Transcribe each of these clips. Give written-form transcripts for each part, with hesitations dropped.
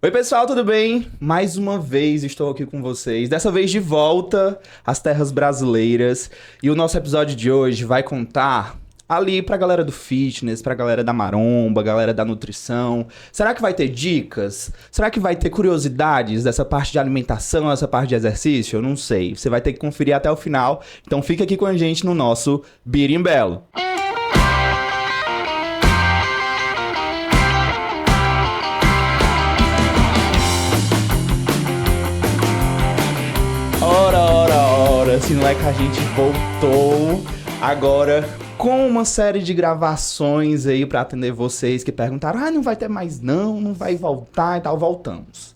Oi, pessoal, tudo bem? Mais uma vez estou aqui com vocês. Dessa vez de volta às terras brasileiras. E o nosso episódio de hoje vai contar ali pra galera do fitness, pra galera da maromba, galera da nutrição. Será que vai ter dicas? Será que vai ter curiosidades dessa parte de alimentação, dessa parte de exercício? Eu não sei. Você vai ter que conferir até o final. Então fica aqui com a gente no nosso Birimbelo. Ora, se não é que a gente voltou agora com uma série de gravações aí pra atender vocês que perguntaram, não vai ter mais não vai voltar e tal, voltamos.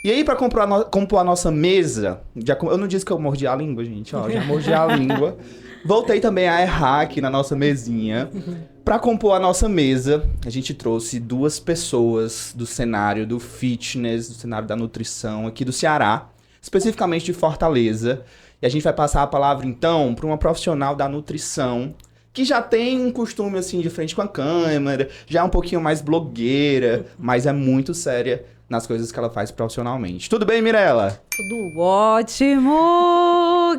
E aí pra compor a nossa mesa, eu não disse que eu mordi a língua, gente, ó, já mordi a língua. Voltei também a errar aqui na nossa mesinha. Pra compor a nossa mesa, a gente trouxe duas pessoas do cenário do fitness, do cenário da nutrição aqui do Ceará, especificamente de Fortaleza. E a gente vai passar a palavra, então, para uma profissional da nutrição que já tem um costume, assim, de frente com a câmera, já é um pouquinho mais blogueira, mas é muito séria nas coisas que ela faz profissionalmente. Tudo bem, Mirela? Tudo ótimo!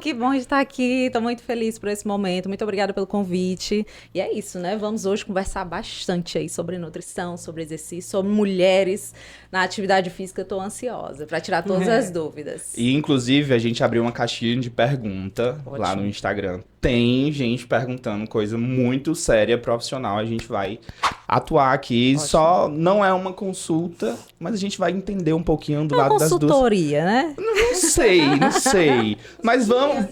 Que bom estar aqui. Estou muito feliz por esse momento. Muito obrigada pelo convite. E é isso, né? Vamos hoje conversar bastante aí sobre nutrição, sobre exercício, sobre mulheres na atividade física. Estou ansiosa para tirar todas as dúvidas. E, inclusive, a gente abriu uma caixinha de pergunta lá no Instagram. Tem gente perguntando coisa muito séria, profissional. A gente vai atuar aqui. Ótimo. Só não é uma consulta, mas a gente vai entender um pouquinho do É uma lado das duas. consultoria, né? Não sei. Mas vamos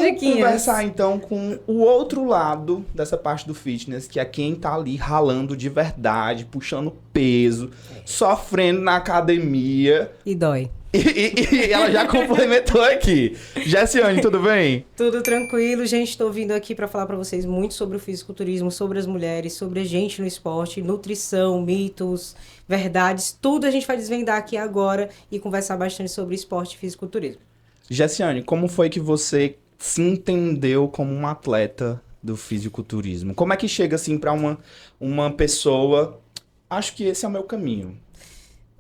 diquinhas. conversar então com o outro lado dessa parte do fitness, que é quem tá ali ralando de verdade, puxando peso, sofrendo na academia. E dói. E ela já complementou aqui. Jessiane, tudo bem? Tudo tranquilo, gente. Estou vindo aqui para falar para vocês muito sobre o fisiculturismo, sobre as mulheres, sobre a gente no esporte, nutrição, mitos, verdades. Tudo a gente vai desvendar aqui agora e conversar bastante sobre esporte e fisiculturismo. Jessiane, como foi que você se entendeu como uma atleta do fisiculturismo? Como é que chega assim para uma pessoa? Acho que esse é o meu caminho.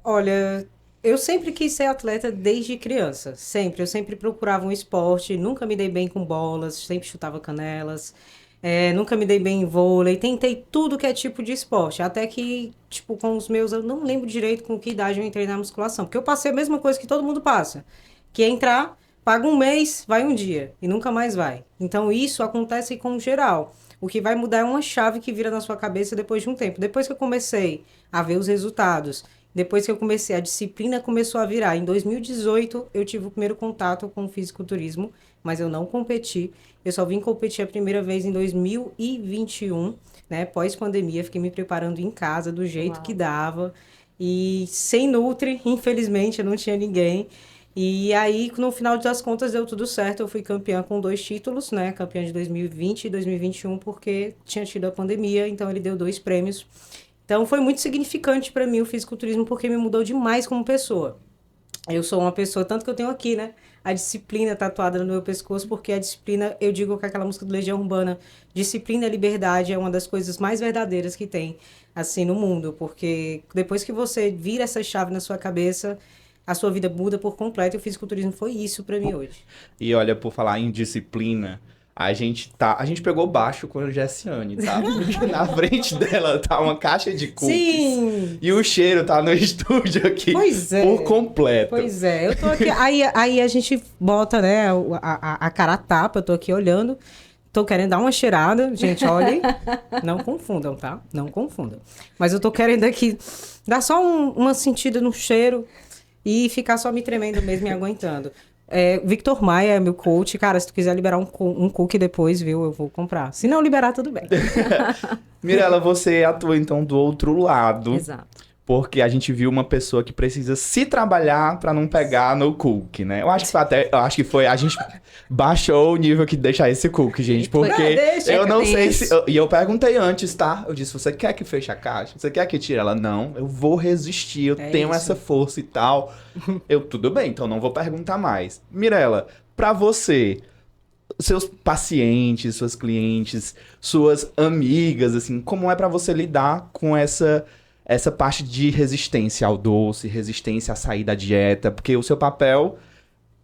Olha, eu sempre quis ser atleta desde criança, sempre. Eu sempre procurava um esporte, nunca me dei bem com bolas, sempre chutava canelas, nunca me dei bem em vôlei, tentei tudo que é tipo de esporte, até que, tipo, com os meus, eu não lembro direito com que idade eu entrei na musculação, porque eu passei a mesma coisa que todo mundo passa, que é entrar, paga um mês, vai um dia, e nunca mais vai. Então isso acontece com geral. O que vai mudar é uma chave que vira na sua cabeça depois de um tempo. Depois que eu comecei a ver os resultados, depois que eu comecei, a disciplina começou a virar. Em 2018, eu tive o primeiro contato com o fisiculturismo, mas eu não competi. Eu só vim competir a primeira vez em 2021, né? Pós-pandemia, fiquei me preparando em casa, do jeito que dava. E sem nutri, infelizmente, eu não tinha ninguém. E aí, no final das contas, deu tudo certo. Eu fui campeã com 2 títulos, né? Campeã de 2020 e 2021, porque tinha tido a pandemia, então ele deu 2 prêmios. Então, foi muito significante para mim o fisiculturismo, porque me mudou demais como pessoa. Eu sou uma pessoa, tanto que eu tenho aqui, né, a disciplina tatuada no meu pescoço, porque a disciplina, eu digo que aquela música do Legião Urbana, disciplina e liberdade é uma das coisas mais verdadeiras que tem, assim, no mundo, porque depois que você vira essa chave na sua cabeça, a sua vida muda por completo, e o fisiculturismo foi isso para mim hoje. E olha, por falar em disciplina, a gente pegou baixo com a Jessiane, tá? Na frente dela tá uma caixa de cookies. Sim! E o cheiro tá no estúdio aqui. Pois é. Por completo. Pois é, eu tô aqui, aí a gente bota, né, a cara a tapa, eu tô aqui olhando, tô querendo dar uma cheirada, gente, olhem, não confundam, tá? Não confundam. Mas eu tô querendo aqui dar só uma sentida no cheiro e ficar só me tremendo mesmo e aguentando. Victor Maia é meu coach. Cara, se tu quiser liberar um cookie depois, viu, eu vou comprar. Se não liberar, tudo bem. Mirela, você atua então do outro lado. Exato. Porque a gente viu uma pessoa que precisa se trabalhar pra não pegar no cookie, né? Eu acho que foi a gente baixou o nível que deixar esse cookie, gente, porque Deixa, eu não sei isso. se e eu perguntei antes, tá? Eu disse: "Você quer que feche a caixa? Você quer que tire?" Ela: "Não, eu vou resistir, eu tenho isso. essa força e tal." Eu: "Tudo bem, então não vou perguntar mais." Mirela, pra você, seus pacientes, suas clientes, suas amigas, assim, como é pra você lidar com essa parte de resistência ao doce, resistência a sair da dieta, porque o seu papel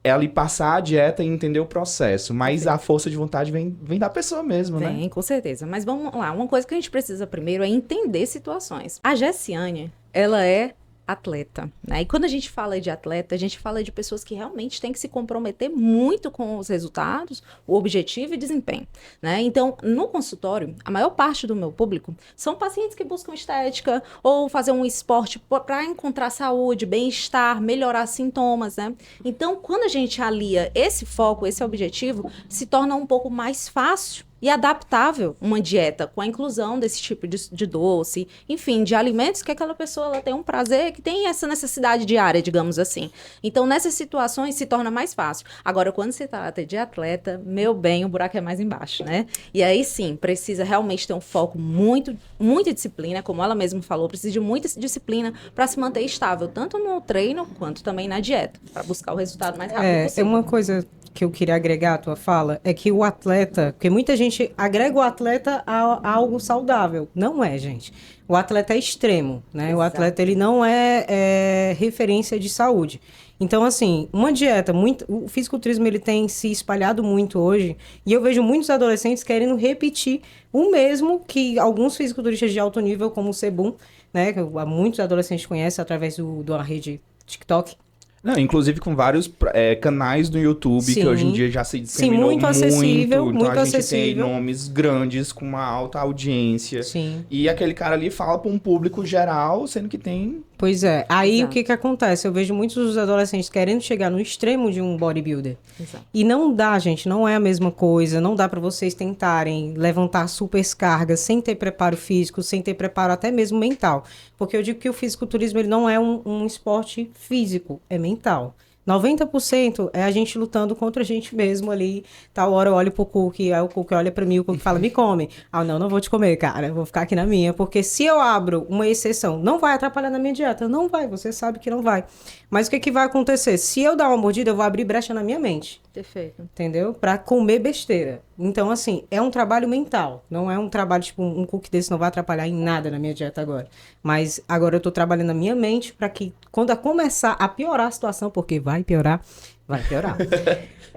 é ali passar a dieta e entender o processo, mas a força de vontade vem da pessoa mesmo, né? Tem, com certeza. Mas vamos lá, uma coisa que a gente precisa primeiro é entender situações. A Jessiane, ela é atleta, né? E quando a gente fala de atleta, a gente fala de pessoas que realmente têm que se comprometer muito com os resultados, o objetivo e desempenho, né? Então, no consultório, a maior parte do meu público são pacientes que buscam estética ou fazer um esporte para encontrar saúde, bem-estar, melhorar sintomas, né? Então, quando a gente alia esse foco, esse objetivo, se torna um pouco mais fácil e adaptável uma dieta com a inclusão desse tipo de doce, enfim, de alimentos que aquela pessoa ela tem um prazer, que tem essa necessidade diária, digamos assim. Então, nessas situações se torna mais fácil. Agora, quando se trata de atleta, meu bem, o buraco é mais embaixo, né? E aí sim, precisa realmente ter um foco muita disciplina, como ela mesma falou, precisa de muita disciplina para se manter estável, tanto no treino quanto também na dieta, para buscar o resultado mais rápido possível. É uma coisa que eu queria agregar à tua fala, é que o atleta, porque muita gente agrega o atleta a algo saudável. Não é, gente. O atleta é extremo, né? Exato. O atleta, ele não é referência de saúde. Então, assim, uma dieta, o fisiculturismo, ele tem se espalhado muito hoje, e eu vejo muitos adolescentes querendo repetir o mesmo que alguns fisiculturistas de alto nível, como o Sebum, né? Que muitos adolescentes conhecem através da rede TikTok. Não, inclusive com vários canais no YouTube, Sim. que hoje em dia já se disseminou muito acessível, Então muito a gente acessível. tem nomes grandes com uma alta audiência. Sim. E aquele cara ali fala para um público geral, sendo que tem... Pois é. Aí Exato. o que acontece? Eu vejo muitos dos adolescentes querendo chegar no extremo de um bodybuilder. Exato. E não dá, gente. Não é a mesma coisa. Não dá para vocês tentarem levantar super cargas sem ter preparo físico, sem ter preparo até mesmo mental. Porque eu digo que o fisiculturismo ele não é um esporte físico, é mental. 90% é a gente lutando contra a gente mesmo ali. Tal hora eu olho pro Cookie, aí o Cookie olha pra mim, o Cookie fala, me come. Ah, não vou te comer, cara. Eu vou ficar aqui na minha. Porque se eu abro uma exceção, não vai atrapalhar na minha dieta. Não vai, você sabe que não vai. Mas o que vai acontecer? Se eu dar uma mordida, eu vou abrir brecha na minha mente. Perfeito. Entendeu? Pra comer besteira. Então, assim, é um trabalho mental. Não é um trabalho, tipo, um cookie desse não vai atrapalhar em nada na minha dieta agora. Mas agora eu tô trabalhando na minha mente pra que, quando eu começar a piorar a situação, porque vai piorar.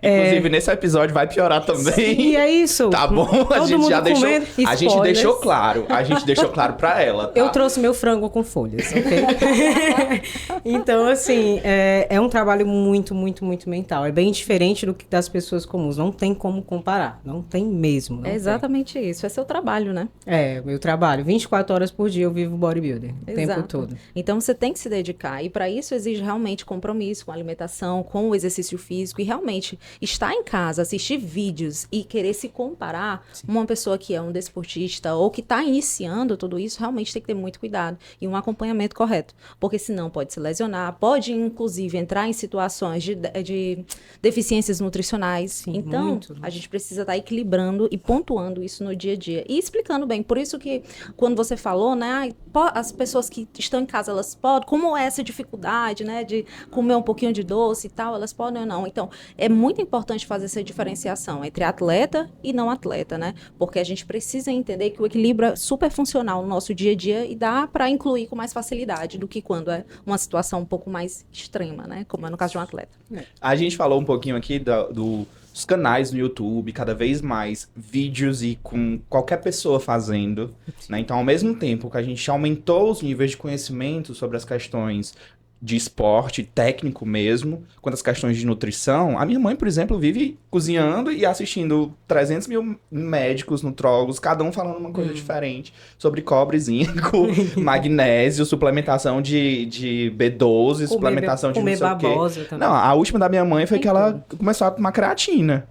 Inclusive, nesse episódio vai piorar também. E é isso. Tá bom? A gente já deixou. A gente deixou claro. A gente deixou claro pra ela. Tá? Eu trouxe meu frango com folhas, ok? Então, assim, é um trabalho muito, muito, muito mental. É bem diferente do que das pessoas comuns. Não tem como comparar. Não tem mesmo. Não é exatamente isso. É seu trabalho, né? É, meu trabalho. 24 horas por dia eu vivo bodybuilder. O tempo todo. Então, você tem que se dedicar. E para isso exige realmente compromisso com a alimentação, com o exercício físico. E realmente estar em casa, assistir vídeos e querer se comparar, sim, uma pessoa que é um desportista ou que está iniciando tudo isso, realmente tem que ter muito cuidado e um acompanhamento correto, porque senão pode se lesionar, pode inclusive entrar em situações de deficiências nutricionais. Sim, então, muito. A gente precisa estar equilibrando e pontuando isso no dia a dia e explicando bem. Por isso que quando você falou, né, as pessoas que estão em casa, elas podem, como é essa dificuldade, né, de comer um pouquinho de doce e tal, elas podem ou não. Então, é muito importante fazer essa diferenciação entre atleta e não atleta, né? Porque a gente precisa entender que o equilíbrio é super funcional no nosso dia a dia e dá para incluir com mais facilidade do que quando é uma situação um pouco mais extrema, né? Como é no caso de um atleta. A gente falou um pouquinho aqui dos canais no YouTube, cada vez mais vídeos e com qualquer pessoa fazendo, né? Então, ao mesmo tempo que a gente aumentou os níveis de conhecimento sobre as questões de esporte, técnico mesmo, quanto às questões de nutrição, a minha mãe, por exemplo, vive cozinhando e assistindo 300 mil médicos, nutrólogos, cada um falando uma coisa diferente sobre cobre, zinco, magnésio, suplementação de B12, suplementação de não sei o quê. Também. Não, a última da minha mãe foi que ela começou a tomar creatina.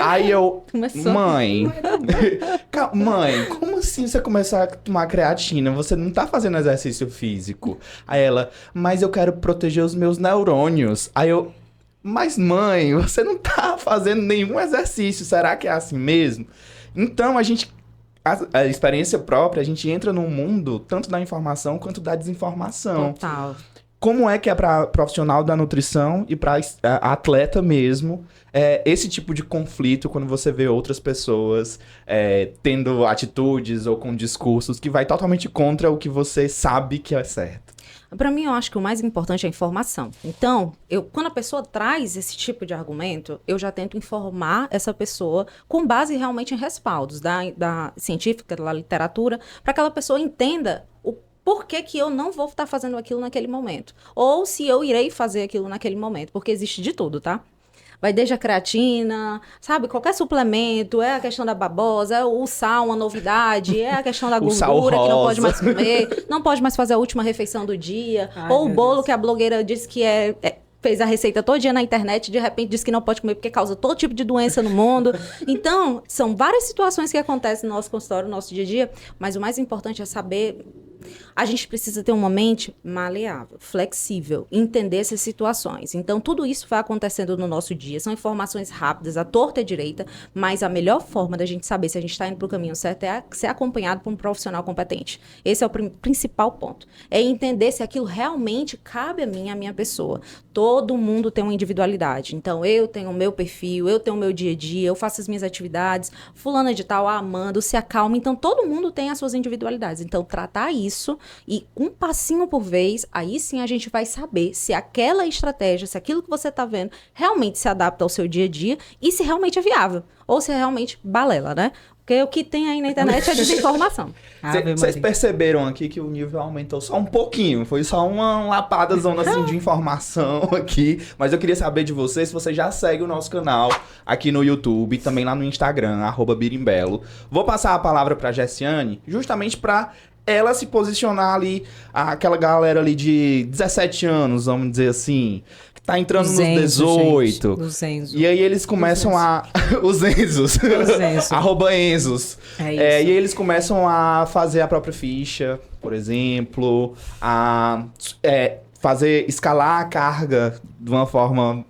Aí eu, mãe, como assim você começou a tomar creatina? Você não tá fazendo exercício físico. Aí ela, mas eu quero proteger os meus neurônios. Aí eu, mas mãe, você não tá fazendo nenhum exercício, será que é assim mesmo? Então a experiência própria, a gente entra num mundo tanto da informação quanto da desinformação. Total. como é que é para profissional da nutrição e para atleta mesmo, esse tipo de conflito quando você vê outras pessoas tendo atitudes ou com discursos que vai totalmente contra o que você sabe que é certo? Para mim, eu acho que o mais importante é a informação. Então, quando a pessoa traz esse tipo de argumento, eu já tento informar essa pessoa com base realmente em respaldos da científica, da literatura, para que aquela pessoa entenda o porquê que eu não vou estar fazendo aquilo naquele momento. Ou se eu irei fazer aquilo naquele momento, porque existe de tudo, tá? Vai desde a creatina, sabe? Qualquer suplemento, é a questão da babosa, é o sal, uma novidade, é a questão da gordura que não pode mais comer, não pode mais fazer a última refeição do dia, ou o bolo que a blogueira disse que fez a receita todo dia na internet e de repente disse que não pode comer porque causa todo tipo de doença no mundo. Então, são várias situações que acontecem no nosso consultório, no nosso dia a dia, mas o mais importante é saber... A gente precisa ter uma mente maleável, flexível, entender essas situações. Então, tudo isso vai acontecendo no nosso dia. São informações rápidas, à torta e à direita, mas a melhor forma da gente saber se a gente está indo para o caminho certo é ser acompanhado por um profissional competente. Esse é o principal ponto. É entender se aquilo realmente cabe a mim, a minha pessoa. Todo mundo tem uma individualidade. Então, eu tenho o meu perfil, eu tenho o meu dia a dia, eu faço as minhas atividades, fulana de tal, a Amanda, se acalma. Então, todo mundo tem as suas individualidades. Então, tratar isso e um passinho por vez, aí sim a gente vai saber se aquela estratégia, se aquilo que você está vendo realmente se adapta ao seu dia a dia e se realmente é viável. Ou se é realmente balela, né? Porque o que tem aí na internet é desinformação. Vocês perceberam aqui que o nível aumentou só um pouquinho. Foi só uma lapadazona assim de informação aqui. Mas eu queria saber de vocês se você já segue o nosso canal aqui no YouTube, também lá no Instagram, @birimbelo. Vou passar a palavra para a Jessiane, justamente para ela se posicionar ali, aquela galera ali de 17 anos, vamos dizer assim, que tá entrando nos 18. Os Enzo. E aí eles começam os Enzos. @Enzos. É isso. E aí eles começam a fazer a própria ficha, por exemplo, escalar a carga de uma forma...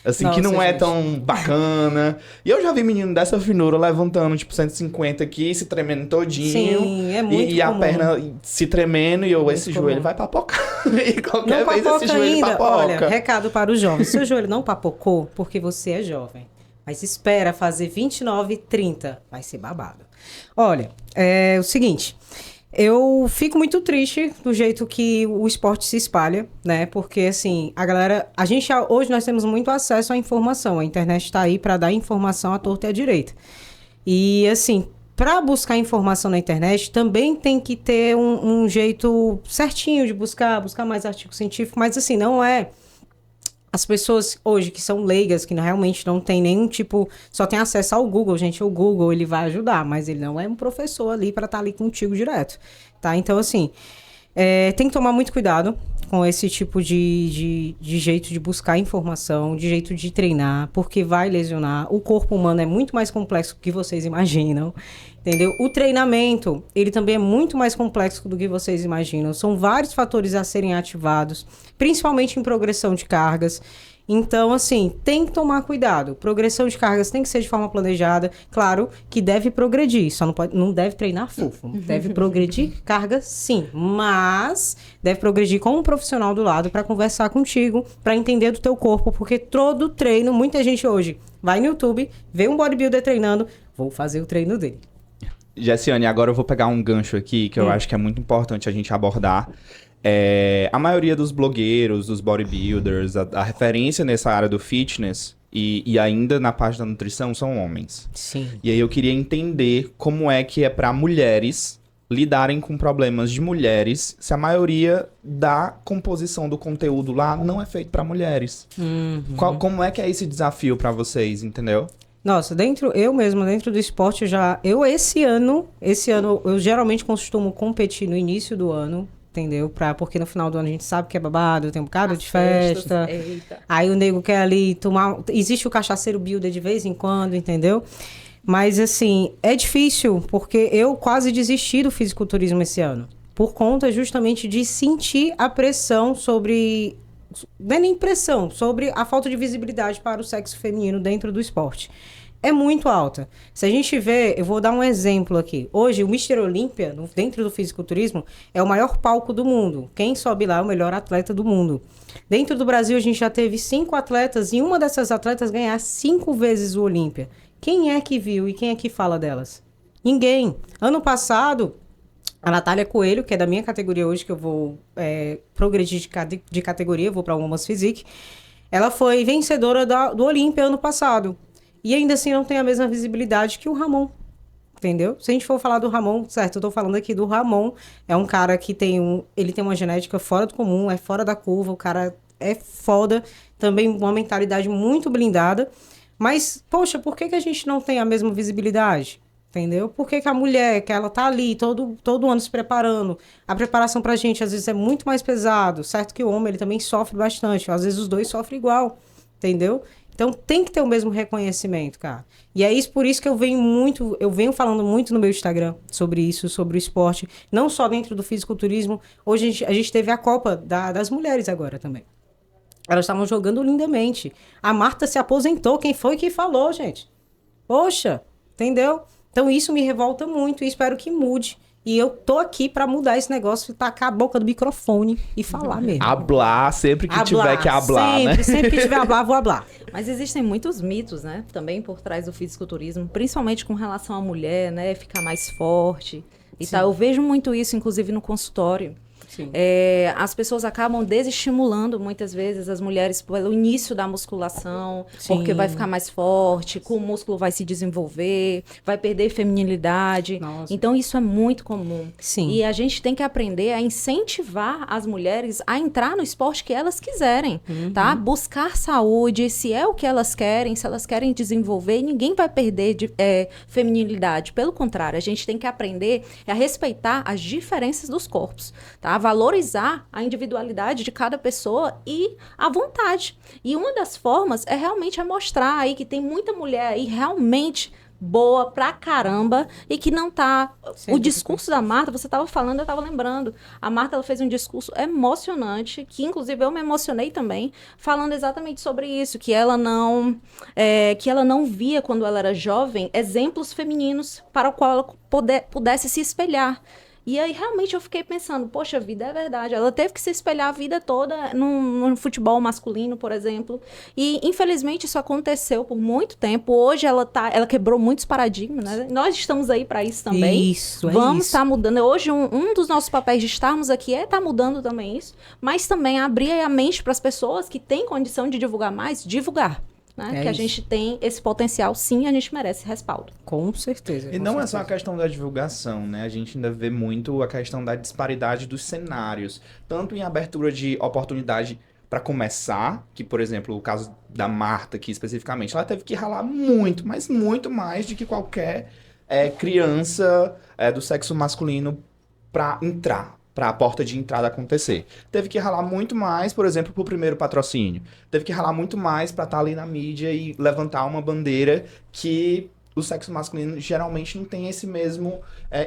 assim, nossa, que não é tão bacana. E eu já vi menino dessa finura levantando, tipo, 150 aqui, se tremendo todinho. Sim, é muito E a perna se tremendo e esse joelho vai papocar. E qualquer vez esse joelho papoca. Olha, recado para os jovens. Seu joelho não papocou porque você é jovem. Mas espera fazer 29, 30. Vai ser babado. Olha, é o seguinte... Eu fico muito triste do jeito que o esporte se espalha, né? Porque, assim, hoje nós temos muito acesso à informação. A internet está aí para dar informação à torta e à direita. E, assim, para buscar informação na internet, também tem que ter um jeito certinho de buscar mais artigo científico. Mas, assim, não é... As pessoas hoje que são leigas, que realmente não tem nenhum tipo... Só tem acesso ao Google, gente. O Google, ele vai ajudar, mas ele não é um professor ali para estar ali contigo direto, tá? Então, assim, tem que tomar muito cuidado com esse tipo de jeito de buscar informação, de jeito de treinar, porque vai lesionar. O corpo humano é muito mais complexo do que vocês imaginam, entendeu? O treinamento, ele também é muito mais complexo do que vocês imaginam. São vários fatores a serem ativados, principalmente em progressão de cargas. Então, assim, tem que tomar cuidado. Progressão de cargas tem que ser de forma planejada. Claro que deve progredir, só não deve treinar fofo. Deve progredir cargas, sim. Mas deve progredir com um profissional do lado para conversar contigo, para entender do teu corpo. Porque todo treino, muita gente hoje vai no YouTube, vê um bodybuilder treinando, vou fazer o treino dele. Jessiane, agora eu vou pegar um gancho aqui que eu acho que é muito importante a gente abordar. A maioria dos blogueiros, dos bodybuilders, a referência nessa área do fitness e ainda na parte da nutrição são homens. Sim. E aí eu queria entender como é que é para mulheres lidarem com problemas de mulheres se a maioria da composição do conteúdo lá não é feito para mulheres. Como é que é esse desafio para vocês, entendeu? Nossa, eu mesmo, dentro do esporte, esse ano, eu geralmente costumo competir no início do ano, entendeu? Porque no final do ano a gente sabe que é babado, tem um bocado de festa. Aí o nego quer ali tomar... Existe o cachaceiro builder de vez em quando, entendeu? Mas, assim, é difícil, porque eu quase desisti do fisiculturismo esse ano. Por conta justamente de sentir a pressão sobre... Não é nem pressão, sobre a falta de visibilidade para o sexo feminino dentro do esporte. é muito alta. Se a gente vê, eu vou dar um exemplo aqui. Hoje, o Mr. Olímpia, dentro do fisiculturismo, é o maior palco do mundo. Quem sobe lá é o melhor atleta do mundo. Dentro do Brasil, a gente já teve 5 atletas e uma dessas atletas ganhar 5 vezes o Olímpia. Quem é que viu e quem é que fala delas? Ninguém. Ano passado, a Natália Coelho, que é da minha categoria hoje, que eu vou progredir de categoria, vou para o Women's Physique, ela foi vencedora do Olímpia ano passado. E ainda assim não tem a mesma visibilidade que o Ramon, entendeu? Se a gente for falar do Ramon, certo, eu tô falando aqui do Ramon, é um cara que ele tem uma genética fora do comum, é fora da curva, o cara é foda, também uma mentalidade muito blindada, mas, poxa, por que a gente não tem a mesma visibilidade? Entendeu? Por que a mulher, que ela tá ali todo ano se preparando, a preparação pra gente às vezes é muito mais pesado, certo que o homem ele também sofre bastante, às vezes os dois sofrem igual, entendeu? Então tem que ter o mesmo reconhecimento, cara. E é isso, por isso que eu venho falando muito no meu Instagram sobre isso, sobre o esporte, não só dentro do fisiculturismo. Hoje a gente teve a Copa das Mulheres agora também. Elas estavam jogando lindamente. A Marta se aposentou, quem foi que falou, gente? Poxa, entendeu? Então isso me revolta muito e espero que mude. E eu tô aqui pra mudar esse negócio, tacar a boca do microfone e falar mesmo. Hablar sempre que tiver que hablar, sempre, né? Sempre que tiver hablar, vou hablar. Mas existem muitos mitos, né? Também por trás do fisiculturismo, principalmente com relação à mulher, né? Ficar mais forte e tal. Eu vejo muito isso, inclusive, no consultório. As pessoas acabam desestimulando muitas vezes as mulheres pelo início da musculação, porque vai ficar mais forte, o músculo vai se desenvolver, vai perder feminilidade. Nossa. Então isso é muito comum. Sim. E a gente tem que aprender a incentivar as mulheres a entrar no esporte que elas quiserem, tá? Buscar saúde, se é o que elas querem, se elas querem desenvolver, ninguém vai perder feminilidade. Pelo contrário, a gente tem que aprender a respeitar as diferenças dos corpos, tá? Valorizar a individualidade de cada pessoa e a vontade. E uma das formas é realmente mostrar aí que tem muita mulher aí realmente boa pra caramba e que não tá... O discurso da Marta, você tava falando, eu tava lembrando. A Marta, ela fez um discurso emocionante, que inclusive eu me emocionei também, falando exatamente sobre isso, que ela não via, quando ela era jovem, exemplos femininos para o qual ela pudesse se espelhar. E aí, realmente, eu fiquei pensando, poxa vida, é verdade. Ela teve que se espelhar a vida toda no futebol masculino, por exemplo. E, infelizmente, isso aconteceu por muito tempo. Hoje, ela quebrou muitos paradigmas, né? Nós estamos aí para isso também. Vamos estar mudando. Hoje, um dos nossos papéis de estarmos aqui é estar mudando também isso. Mas também abrir a mente para as pessoas que têm condição de divulgar mais, divulgar. Né? Que a gente tem esse potencial, sim, a gente merece respaldo. Com certeza. E não é só a questão da divulgação, né? A gente ainda vê muito a questão da disparidade dos cenários. Tanto em abertura de oportunidade para começar, que, por exemplo, o caso da Marta aqui especificamente, ela teve que ralar muito, mas muito mais do que qualquer criança do sexo masculino para entrar. Para a porta de entrada acontecer. Teve que ralar muito mais, por exemplo, para o primeiro patrocínio. Teve que ralar muito mais para estar ali na mídia e levantar uma bandeira que o sexo masculino geralmente não tem esse mesmo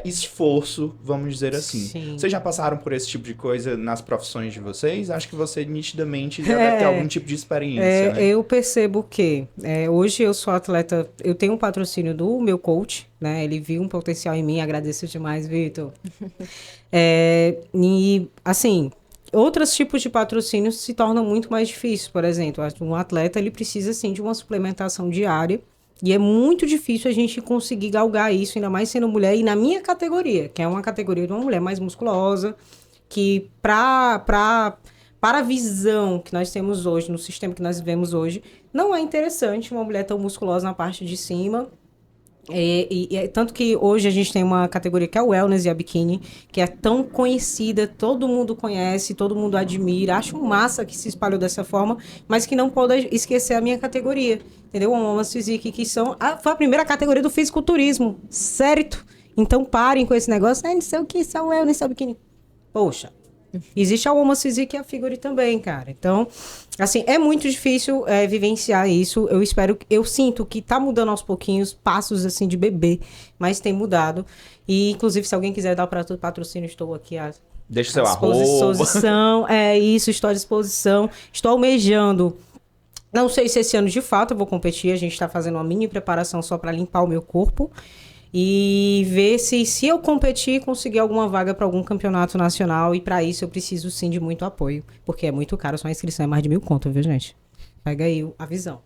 esforço, vamos dizer assim. Sim. Vocês já passaram por esse tipo de coisa nas profissões de vocês? Acho que você nitidamente já deve ter algum tipo de experiência, né? Eu percebo que hoje eu sou atleta, eu tenho um patrocínio do meu coach, né? Ele viu um potencial em mim, agradeço demais, Vitor. E, assim, outros tipos de patrocínios se tornam muito mais difíceis. Por exemplo, um atleta, ele precisa, sim, de uma suplementação diária. E é muito difícil a gente conseguir galgar isso, ainda mais sendo mulher. E na minha categoria, que é uma categoria de uma mulher mais musculosa, que para a visão que nós temos hoje, no sistema que nós vivemos hoje, não é interessante uma mulher tão musculosa na parte de cima. Tanto que hoje a gente tem uma categoria que é o wellness e a biquíni, que é tão conhecida, todo mundo conhece, todo mundo admira, acho massa que se espalhou dessa forma, mas que não pode esquecer a minha categoria, entendeu? O Women's Physique, que foi a primeira categoria do fisiculturismo, certo? Então parem com esse negócio, não sei o que, só o wellness, só o biquíni. Poxa, existe a Women's Physique e a Figure também, cara. Então, assim, é muito difícil vivenciar isso. Eu sinto que tá mudando aos pouquinhos, passos, assim, de bebê, mas tem mudado. E, inclusive, se alguém quiser dar para patrocínio, estou aqui Deixa o seu arroba. Estou à disposição. Estou almejando Não sei se esse ano de fato eu vou competir, a gente tá fazendo uma mini preparação só para limpar o meu corpo e ver se eu competir, conseguir alguma vaga para algum campeonato nacional, e para isso eu preciso sim de muito apoio, porque é muito caro, só a inscrição é mais de 1.000 conto, viu, gente? Pega aí a visão.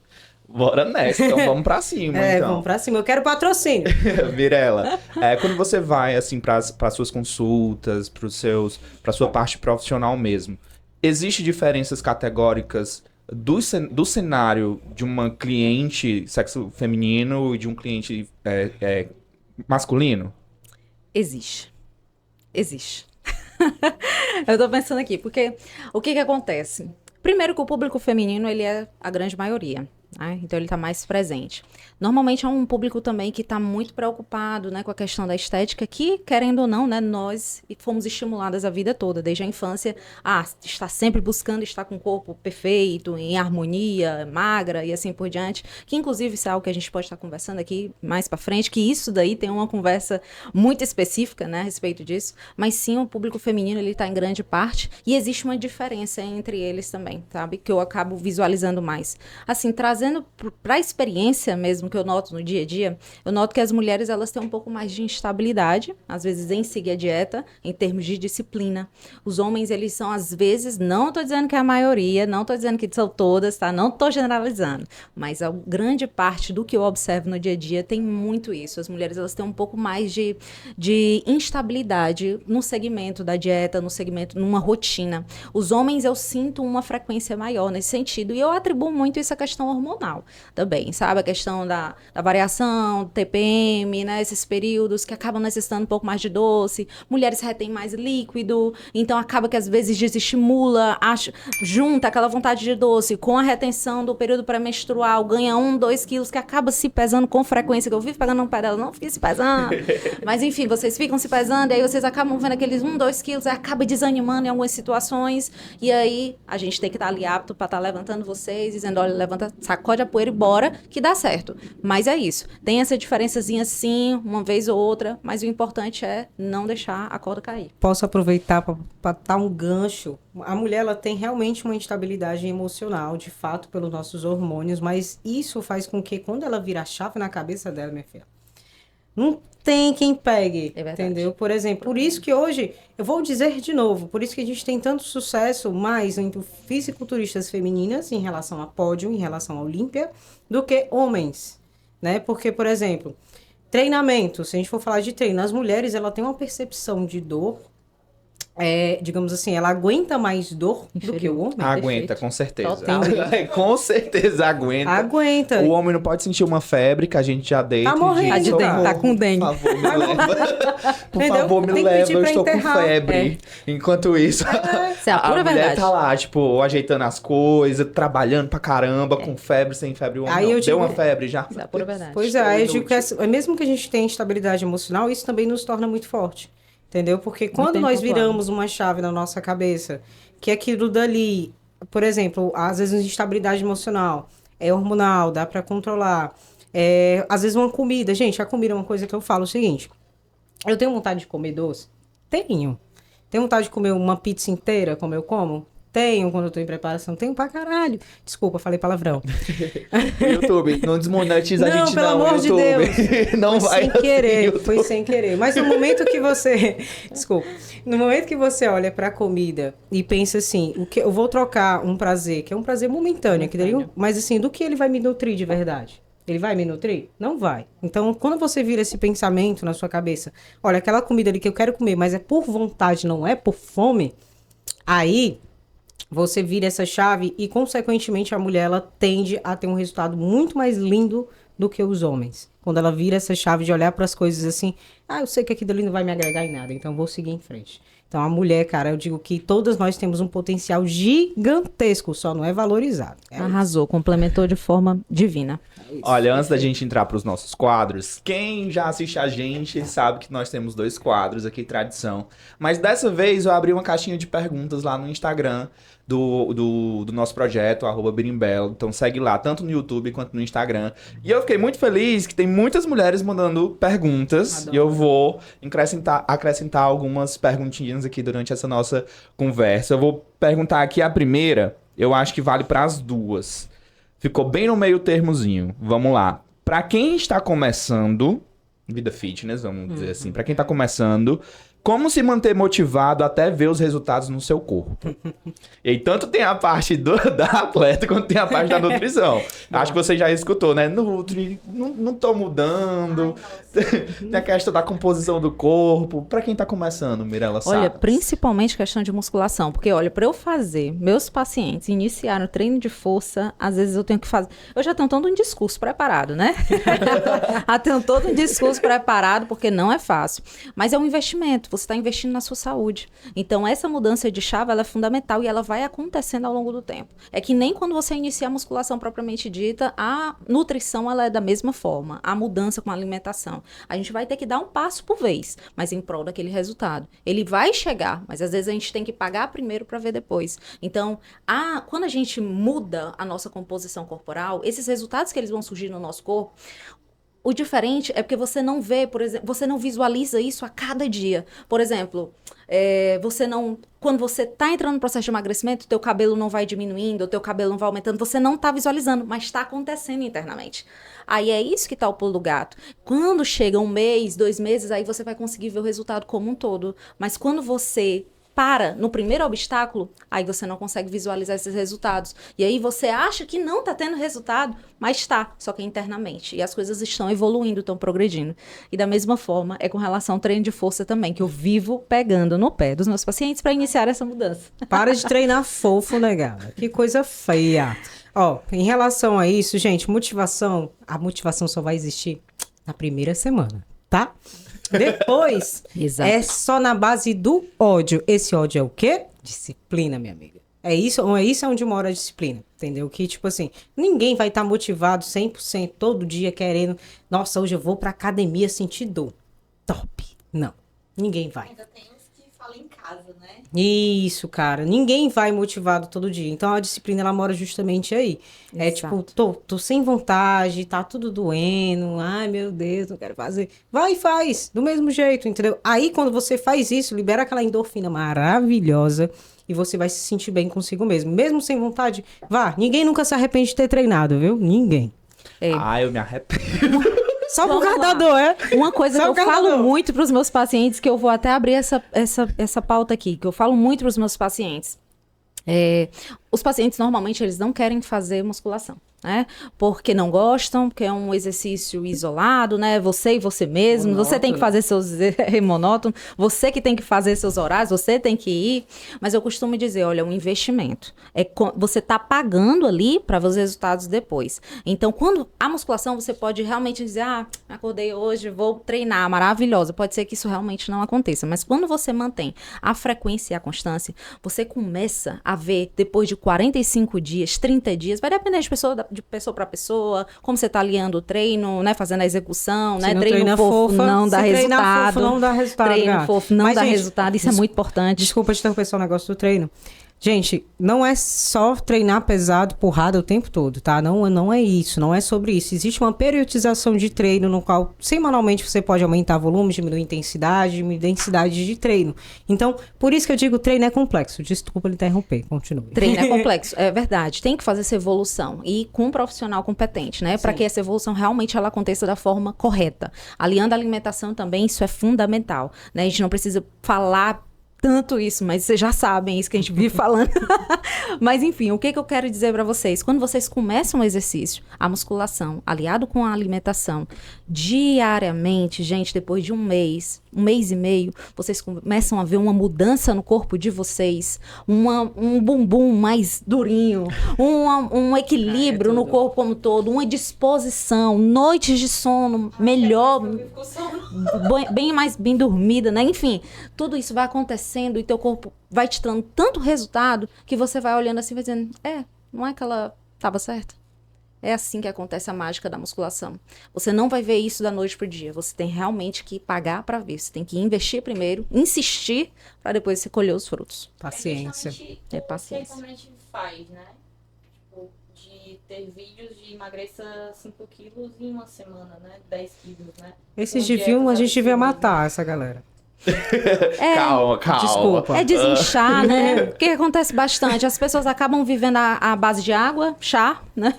Bora nessa, então vamos pra cima, então. Vamos pra cima, eu quero patrocínio. Mirela, quando você vai, assim, para suas consultas, pra sua parte profissional mesmo, existe diferenças categóricas do cenário de uma cliente sexo feminino e de um cliente masculino? Existe. Existe. Eu tô pensando aqui, porque o que acontece? Primeiro que o público feminino, ele é a grande maioria, né? Então ele tá mais presente. Normalmente é um público também que tá muito preocupado, né, com a questão da estética, que, querendo ou não, né, nós fomos estimuladas a vida toda, desde a infância, está sempre buscando estar com o corpo perfeito, em harmonia, magra e assim por diante, que inclusive isso é algo que a gente pode estar conversando aqui mais pra frente, que isso daí tem uma conversa muito específica, né, a respeito disso, mas sim, o público feminino, ele tá em grande parte, e existe uma diferença entre eles também, sabe, que eu acabo visualizando mais. Assim, trazendo para a experiência mesmo que eu noto no dia a dia, eu noto que as mulheres, elas têm um pouco mais de instabilidade, às vezes em seguir a dieta, em termos de disciplina. Os homens, eles são, às vezes, não estou dizendo que é a maioria, não estou dizendo que são todas, tá? Não estou generalizando, mas a grande parte do que eu observo no dia a dia tem muito isso. As mulheres, elas têm um pouco mais de instabilidade no segmento da dieta, no segmento, numa rotina. Os homens, eu sinto uma frequência maior nesse sentido, e eu atribuo muito isso à questão hormonal também, sabe? A questão da variação, TPM, né? Esses períodos que acabam necessitando um pouco mais de doce, mulheres retêm mais líquido, então acaba que às vezes desestimula, junta aquela vontade de doce com a retenção do período pré-menstrual, ganha 2 quilos, que acaba se pesando com frequência, que eu vivo pegando no pé dela, não fique se pesando, mas enfim, vocês ficam se pesando, e aí vocês acabam vendo aqueles 2 quilos, aí acaba desanimando em algumas situações, e aí a gente tem que estar ali apto para estar levantando vocês, dizendo, olha, levanta, sacode a poeira e bora, que dá certo. Mas é isso. Tem essa diferençazinha sim, uma vez ou outra, mas o importante é não deixar a corda cair. Posso aproveitar para dar um gancho? A mulher, ela tem realmente uma instabilidade emocional, de fato, pelos nossos hormônios, mas isso faz com que, quando ela vira a chave na cabeça dela, minha filha, não tem quem pegue, entendeu? Por exemplo, por isso que hoje, eu vou dizer de novo, por isso que a gente tem tanto sucesso mais entre fisiculturistas femininas em relação a pódio, em relação a Olímpia, do que homens, né? Porque, por exemplo, treinamento, se a gente for falar de treino, as mulheres, ela tem uma percepção de dor, digamos assim, ela aguenta mais dor do que o homem. Aguenta, com certeza. Total. Com certeza aguenta. Aguenta. O homem não pode sentir uma febre que a gente já deita. Tá morrendo. Diz, Tá com dengue. Por favor, me leva. Por Entendeu? favor, me Tem que leva, pedir eu pra estou enterrar. com febre. Enquanto isso, Isso é a pura mulher verdade. tá lá, tipo, ajeitando as coisas, trabalhando pra caramba, com febre, sem febre. O homem Aí não. eu Deu digo- uma febre já. Isso é a pura verdade. Pois é, aí eu digo que mesmo que a gente tenha instabilidade emocional, isso também nos torna muito forte. Entendeu? Porque quando bem nós pontuado. viramos uma chave na nossa cabeça, que aquilo dali, por exemplo, às vezes instabilidade emocional, é hormonal, dá pra controlar. Às vezes uma comida, gente, a comida é uma coisa que eu falo o seguinte, eu tenho vontade de comer doce? Tenho. Tenho vontade de comer uma pizza inteira, como eu como? Tenho, quando eu tô em preparação, tenho pra caralho. Desculpa, falei palavrão. YouTube, não desmonetiza a Não, gente pelo não, amor de YouTube. Não Foi vai sem assim, querer, YouTube. foi sem querer. Mas no momento que você... Desculpa. No momento que você olha pra comida e pensa assim, o que eu vou trocar um prazer, que é um prazer momentâneo, mas assim, do que ele vai me nutrir de verdade? Ele vai me nutrir? Não vai. Então, quando você vira esse pensamento na sua cabeça, olha, aquela comida ali que eu quero comer, mas é por vontade, não é por fome, aí você vira essa chave e, consequentemente, a mulher, ela tende a ter um resultado muito mais lindo do que os homens. Quando ela vira essa chave de olhar para as coisas assim, eu sei que aquilo ali não vai me agregar em nada, então vou seguir em frente. Então, a mulher, cara, eu digo que todas nós temos um potencial gigantesco, só não é valorizado. Arrasou, complementou de forma divina. Olha, antes da gente entrar para os nossos quadros, quem já assiste a gente sabe que nós temos 2 quadros aqui, tradição. Mas dessa vez eu abri uma caixinha de perguntas lá no Instagram do nosso projeto, @Berimbelo. Então segue lá, tanto no YouTube quanto no Instagram. E eu fiquei muito feliz que tem muitas mulheres mandando perguntas. Adoro. E eu vou acrescentar algumas perguntinhas aqui durante essa nossa conversa. Eu vou perguntar aqui a primeira, eu acho que vale para as duas. Ficou bem no meio termozinho. Vamos lá. Pra quem está começando, vida fitness, vamos dizer assim, pra quem tá começando, como se manter motivado até ver os resultados no seu corpo? E aí, tanto tem a parte da atleta, quanto tem a parte da nutrição. Acho que você já escutou, né? Nutri, não tô mudando. Tem a questão da composição do corpo. Pra quem tá começando, Mirella Olha, Salles? principalmente questão de musculação, porque olha, para eu fazer meus pacientes iniciar o treino de força, às vezes eu tenho que fazer, eu já tenho todo um discurso preparado, né? Já tenho todo um discurso preparado, porque não é fácil, mas é um investimento, você está investindo na sua saúde. Então essa mudança de chave, ela é fundamental e ela vai acontecendo ao longo do tempo. É que nem quando você inicia a musculação propriamente dita, a nutrição ela é da mesma forma, a mudança com a alimentação. A gente vai ter que dar um passo por vez, mas em prol daquele resultado. Ele vai chegar, mas às vezes a gente tem que pagar primeiro para ver depois. Então, quando a gente muda a nossa composição corporal, esses resultados que eles vão surgir no nosso corpo, o diferente é porque você não vê, por exemplo, você não visualiza isso a cada dia. Por exemplo, quando você está entrando no processo de emagrecimento, teu cabelo não vai diminuindo, o teu cabelo não vai aumentando, você não está visualizando, mas está acontecendo internamente. Aí é isso que está o pulo do gato. Quando chega 1 mês, 2 meses, aí você vai conseguir ver o resultado como um todo. Mas quando você para no primeiro obstáculo, aí você não consegue visualizar esses resultados. E aí você acha que não está tendo resultado, mas está, só que internamente. E as coisas estão evoluindo, estão progredindo. E da mesma forma, é com relação ao treino de força também, que eu vivo pegando no pé dos meus pacientes para iniciar essa mudança. Para de treinar fofo, né, galera? Que coisa feia. Ó, em relação a isso, gente, a motivação só vai existir na primeira semana, tá? Depois, Exato. é só na base do ódio. Esse ódio é o quê? Disciplina, minha amiga. Isso é onde mora a disciplina, entendeu? Que, tipo assim, ninguém vai estar motivado 100% todo dia querendo, nossa, hoje eu vou pra academia sentir dor. Top. Não, ninguém vai. Ainda tem uns que falam em casa, né? Isso, cara. Ninguém vai motivado todo dia. Então, a disciplina, ela mora justamente aí. É tipo, tô sem vontade, tá tudo doendo. Ai, meu Deus, não quero fazer. Vai e faz, do mesmo jeito, entendeu? Aí, quando você faz isso, libera aquela endorfina maravilhosa e você vai se sentir bem consigo mesmo. Mesmo sem vontade, vá. Ninguém nunca se arrepende de ter treinado, viu? Ninguém. Eu me arrependo. Só por Vamos causa da lá. dor, é? Uma coisa Só que eu por causa da falo dor. muito para os meus pacientes, que eu vou até abrir essa pauta aqui, que eu falo muito para os meus pacientes. Os pacientes, normalmente, eles não querem fazer musculação, né? Porque não gostam, porque é um exercício isolado, né? Você e você mesmo, você tem que fazer seus monótono, você que tem que fazer seus horários, você tem que ir. Mas eu costumo dizer, olha, é um investimento. Você tá pagando ali para ver os resultados depois. Então, quando a musculação, você pode realmente dizer, acordei hoje, vou treinar, maravilhosa. Pode ser que isso realmente não aconteça. Mas quando você mantém a frequência e a constância, você começa a ver, depois de 45 dias, 30 dias, vai depender de pessoa para pessoa, como você tá alinhando o treino, né, fazendo a execução, né, treino fofo não dá resultado. Fofo não dá resultado, treino gata. fofo não Mas, dá gente, resultado, isso é muito importante. Desculpa te interromper só o negócio do treino. Gente, não é só treinar pesado, porrada o tempo todo, tá? Não é isso, não é sobre isso. Existe uma periodização de treino no qual, semanalmente, você pode aumentar volume, diminuir intensidade de treino. Então, por isso que eu digo, treino é complexo. Desculpa lhe interromper, continue. Treino é complexo, é verdade. Tem que fazer essa evolução e com um profissional competente, né? Para que essa evolução realmente ela aconteça da forma correta. Aliando a alimentação também, isso é fundamental, né? A gente não precisa falar tanto isso, mas vocês já sabem isso que a gente vive falando. Mas enfim, o que eu quero dizer para vocês? Quando vocês começam o exercício, a musculação, aliado com a alimentação, diariamente, gente, depois de 1 mês e meio, vocês começam a ver uma mudança no corpo de vocês, um bumbum mais durinho, um equilíbrio no corpo como todo, uma disposição, noites de sono melhor, bem dormida, né? Enfim, tudo isso vai acontecendo e teu corpo vai te dando tanto resultado que você vai olhando assim e vai dizendo, não é que ela estava certa? É assim que acontece a mágica da musculação. Você não vai ver isso da noite pro dia. Você tem realmente que pagar para ver. Você tem que investir primeiro, insistir, para depois você colher os frutos. Paciência. É paciência. O que a gente faz, né? Tipo, de ter vídeos de emagreça 5 quilos em uma semana, né? 10 quilos, né? Esses Com de filme, a gente devia dietas matar essa galera. Calma, calma. Desculpa. É desinchar, né? O que acontece bastante? As pessoas acabam vivendo à base de água, chá, né?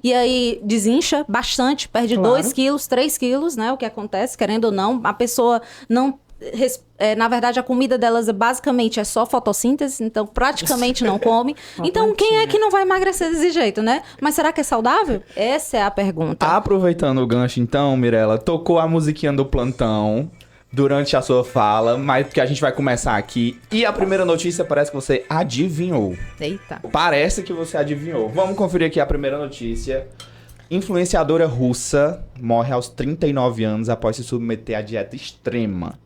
E aí desincha bastante, perde Claro. 2 quilos, 3 quilos, né? O que acontece, querendo ou não, a pessoa não... na verdade, a comida delas basicamente é só fotossíntese, então praticamente não come. Então, quem é que não vai emagrecer desse jeito, né? Mas será que é saudável? Essa é a pergunta. Aproveitando o gancho, então, Mirella, tocou a musiquinha do plantão durante a sua fala, mas que a gente vai começar aqui. E a primeira notícia parece que você adivinhou. Eita. Parece que você adivinhou. Vamos conferir aqui a primeira notícia. Influenciadora russa morre aos 39 anos após se submeter à dieta extrema.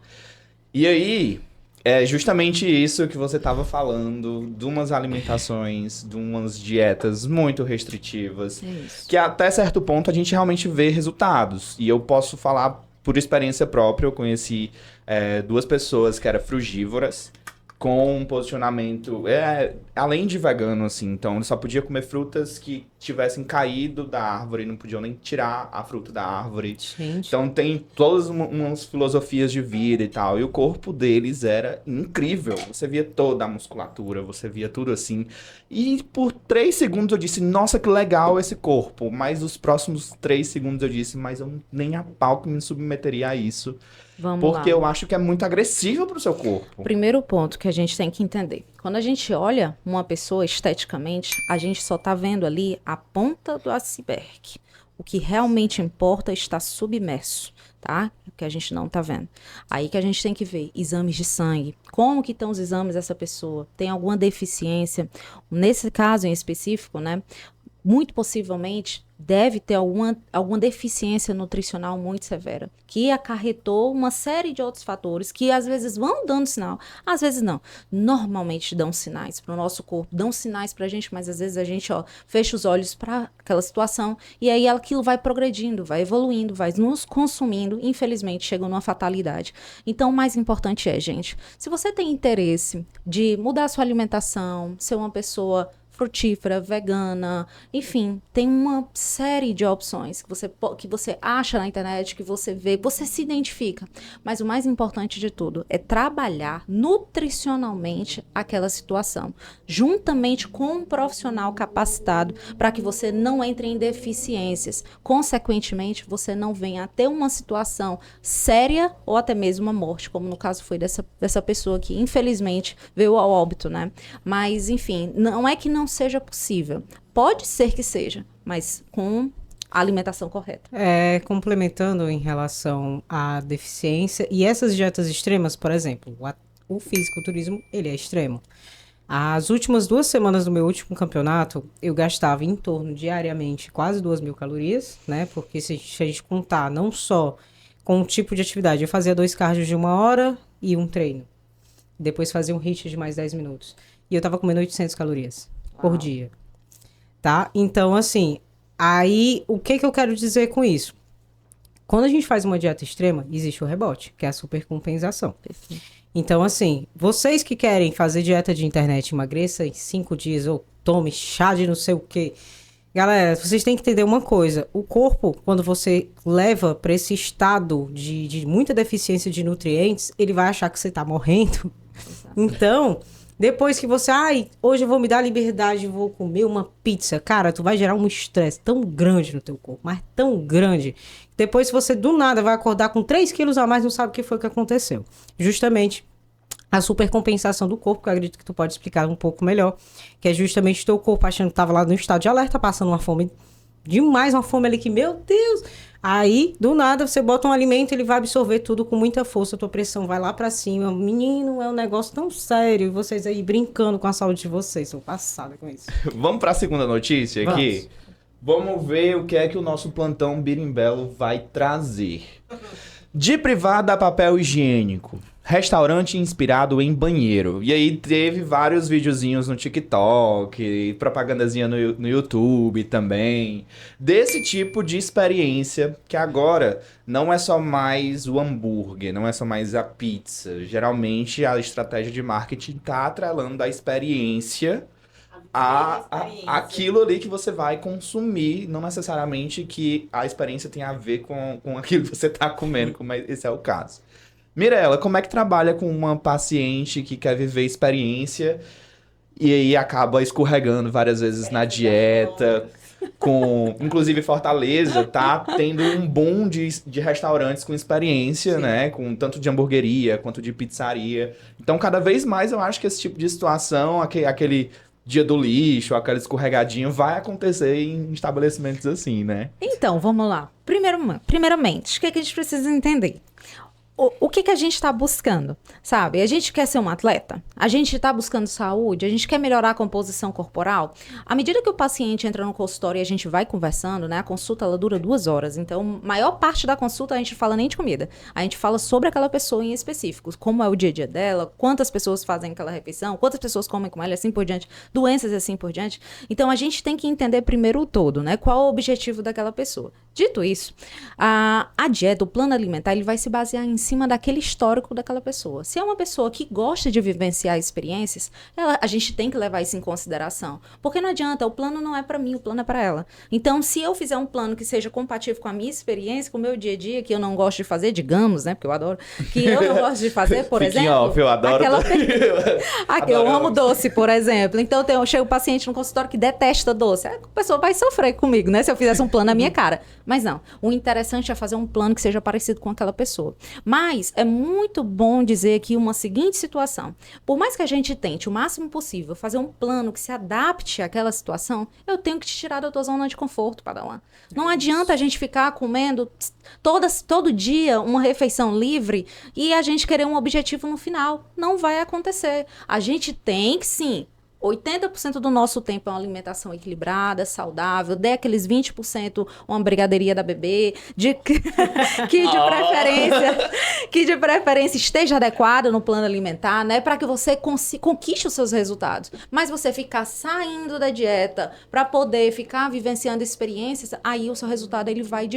E aí, é justamente isso que você estava falando, de umas alimentações, de umas dietas muito restritivas, É isso. que até certo ponto a gente realmente vê resultados. E eu posso falar por experiência própria, eu conheci 2 pessoas que eram frugívoras, com um posicionamento, além de vegano, assim, então ele só podia comer frutas que tivessem caído da árvore, não podiam nem tirar a fruta da árvore. Gente. Então tem todas umas filosofias de vida e tal, e o corpo deles era incrível, você via toda a musculatura, você via tudo assim, e por 3 segundos eu disse, nossa, que legal esse corpo, mas os próximos 3 segundos eu disse, mas eu nem a pau que me submeteria a isso. Vamos Porque lá. eu acho que é muito agressivo pro seu corpo. Primeiro ponto que a gente tem que entender. Quando a gente olha uma pessoa esteticamente, a gente só tá vendo ali a ponta do iceberg. O que realmente importa está submerso, tá? O que a gente não tá vendo. Aí que a gente tem que ver exames de sangue. Como que estão os exames dessa pessoa? Tem alguma deficiência? Nesse caso em específico, né? Muito possivelmente deve ter alguma deficiência nutricional muito severa, que acarretou uma série de outros fatores que às vezes vão dando sinal, às vezes não. Normalmente dão sinais para o nosso corpo, dão sinais para a gente, mas às vezes a gente fecha os olhos para aquela situação e aí aquilo vai progredindo, vai evoluindo, vai nos consumindo, infelizmente chega numa fatalidade. Então o mais importante é, gente, se você tem interesse de mudar a sua alimentação, ser uma pessoa frutífera, vegana, enfim, tem uma série de opções que você acha na internet, que você vê, você se identifica. Mas o mais importante de tudo é trabalhar nutricionalmente aquela situação, juntamente com um profissional capacitado para que você não entre em deficiências. Consequentemente, você não venha a ter uma situação séria ou até mesmo uma morte, como no caso foi dessa pessoa que infelizmente veio ao óbito, né? Mas, enfim, não é que não seja possível. Pode ser que seja, mas com a alimentação correta. Complementando em relação à deficiência e essas dietas extremas, por exemplo, o fisiculturismo, ele é extremo. As últimas 2 semanas do meu último campeonato, eu gastava em torno diariamente quase 2.000 calorias, né? Porque se a gente contar não só com o tipo de atividade, eu fazia 2 cardios de 1 hora e um treino. Depois fazia um HIIT de mais 10 minutos. E eu tava comendo 800 calorias por dia. Tá? Então, assim, aí o que eu quero dizer com isso? Quando a gente faz uma dieta extrema, existe o rebote, que é a supercompensação. Perfeito. Então, assim, vocês que querem fazer dieta de internet, emagreça em 5 dias, ou tome chá de não sei o quê. Galera, vocês têm que entender uma coisa. O corpo, quando você leva para esse estado de muita deficiência de nutrientes, ele vai achar que você tá morrendo. Exato. Então, depois que você, hoje eu vou me dar liberdade, vou comer uma pizza. Cara, tu vai gerar um estresse tão grande no teu corpo, mas tão grande. Depois você, do nada, vai acordar com 3 quilos a mais, não sabe o que foi que aconteceu. Justamente a supercompensação do corpo, que eu acredito que tu pode explicar um pouco melhor, que é justamente o teu corpo achando que tava lá no estado de alerta, passando uma fome demais, uma fome ali que, meu Deus... Aí, do nada, você bota um alimento, ele vai absorver tudo com muita força, a tua pressão vai lá pra cima. Menino, é um negócio tão sério. E vocês aí brincando com a saúde de vocês. Sou passada com isso. Vamos pra segunda notícia aqui? Vamos ver o que é que o nosso plantão birimbelo vai trazer. De privada a papel higiênico. Restaurante inspirado em banheiro. E aí teve vários videozinhos no TikTok, propagandazinha no YouTube também. Desse tipo de experiência que agora não é só mais o hambúrguer, não é só mais a pizza. Geralmente a estratégia de marketing tá atrelando a experiência aquilo ali que você vai consumir, não necessariamente que a experiência tenha a ver com aquilo que você tá comendo, como esse é o caso. Mirela, como é que trabalha com uma paciente que quer viver experiência e aí acaba escorregando várias vezes na dieta, inclusive Fortaleza tá tendo um boom de restaurantes com experiência, né? Com tanto de hamburgueria quanto de pizzaria. Então, cada vez mais eu acho que esse tipo de situação, aquele dia do lixo, aquele escorregadinho, vai acontecer em estabelecimentos assim, né? Então, vamos lá. Primeiramente, o que a gente precisa entender? O que a gente está buscando, sabe? A gente quer ser um atleta? A gente está buscando saúde? A gente quer melhorar a composição corporal? À medida que o paciente entra no consultório e a gente vai conversando, né? A consulta, ela dura 2 horas. Então, maior parte da consulta a gente fala nem de comida. A gente fala sobre aquela pessoa em específico. Como é o dia a dia dela, quantas pessoas fazem aquela refeição, quantas pessoas comem com ela, assim por diante, doenças e assim por diante. Então, a gente tem que entender primeiro o todo, né? Qual é o objetivo daquela pessoa. Dito isso, a dieta, o plano alimentar, ele vai se basear em cima daquele histórico daquela pessoa. Se é uma pessoa que gosta de vivenciar experiências, a gente tem que levar isso em consideração. Porque não adianta, o plano não é para mim, o plano é para ela. Então, se eu fizer um plano que seja compatível com a minha experiência, com o meu dia a dia, que eu não gosto de fazer, digamos, né, porque eu adoro, que eu não gosto de fazer, por exemplo... Off, eu adoro. Eu amo doce, por exemplo. Então, chega um paciente no consultório que detesta doce. A pessoa vai sofrer comigo, né, se eu fizesse um plano na minha cara. Mas não, o interessante é fazer um plano que seja parecido com aquela pessoa. Mas é muito bom dizer aqui uma seguinte situação. Por mais que a gente tente o máximo possível fazer um plano que se adapte àquela situação, eu tenho que te tirar da tua zona de conforto, Padawan. Não adianta a gente ficar comendo todo dia uma refeição livre e a gente querer um objetivo no final. Não vai acontecer. A gente tem que, sim, 80% do nosso tempo é uma alimentação equilibrada, saudável, dê aqueles 20% uma brigadeiria da bebê, que de preferência esteja adequada no plano alimentar, né, para que você conquiste os seus resultados. Mas você ficar saindo da dieta para poder ficar vivenciando experiências, aí o seu resultado ele vai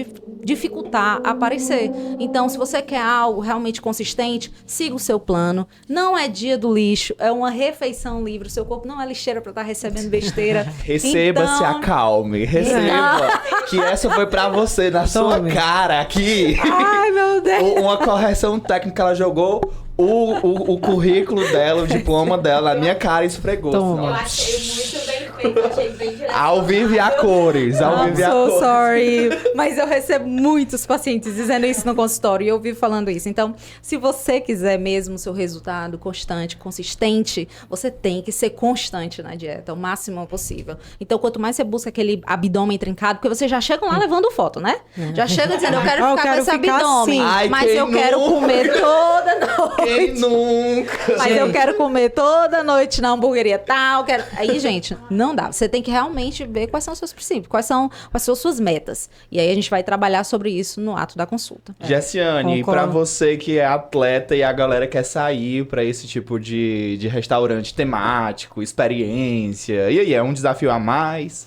dificultar aparecer. Então, se você quer algo realmente consistente, siga o seu plano. Não é dia do lixo, é uma refeição livre, o seu corpo não é lixeira para estar recebendo besteira. Receba, então... se acalme. Receba. Que essa foi para você, na sua cara aqui. Ai, meu Deus. Uma correção técnica, ela jogou o currículo dela, o diploma dela na minha cara e esfregou. Toma. Eu achei muito bem feito, eu achei bem direto. Ao vivo e a cores. Ao vivo e a cores. Sorry. Mas eu recebo muitos pacientes dizendo isso no consultório e eu vivo falando isso. Então, se você quiser mesmo o seu resultado constante, consistente, você tem que ser constante na dieta, o máximo possível. Então, quanto mais você busca aquele abdômen trincado, porque você já chega lá levando foto, né? Já chega dizendo, eu quero ficar com esse abdômen, assim. Ai, mas eu quero comer toda noite. Quem nunca? Mas eu quero comer toda noite na hamburgueria tal, quero... Aí, gente, não dá. Você tem que realmente ver quais são os seus princípios, quais são as suas metas. E aí a gente vai trabalhar sobre isso no ato da consulta. Jessiane, pra você que é atleta e a galera quer sair pra esse tipo de restaurante temático, experiência, e aí, é um desafio a mais?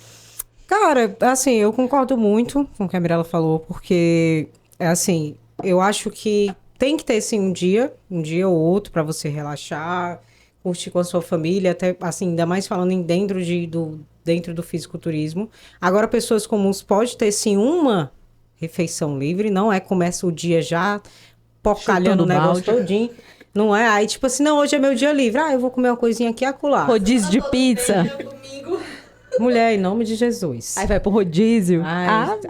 Cara, assim, eu concordo muito com o que a Mirella falou, porque, assim, eu acho que tem que ter, sim, um dia ou outro pra você relaxar, curtir com a sua família, até, assim, ainda mais falando em dentro do fisiculturismo. Agora, pessoas comuns pode ter, sim, uma refeição livre, não é começa o dia já porcalhando o negócio todinho. Não é? Aí, tipo assim, não, hoje é meu dia livre. Ah, eu vou comer uma coisinha aqui e acolá. Rodízio de pizza. Domingo. Mulher, em nome de Jesus. Aí vai pro rodízio.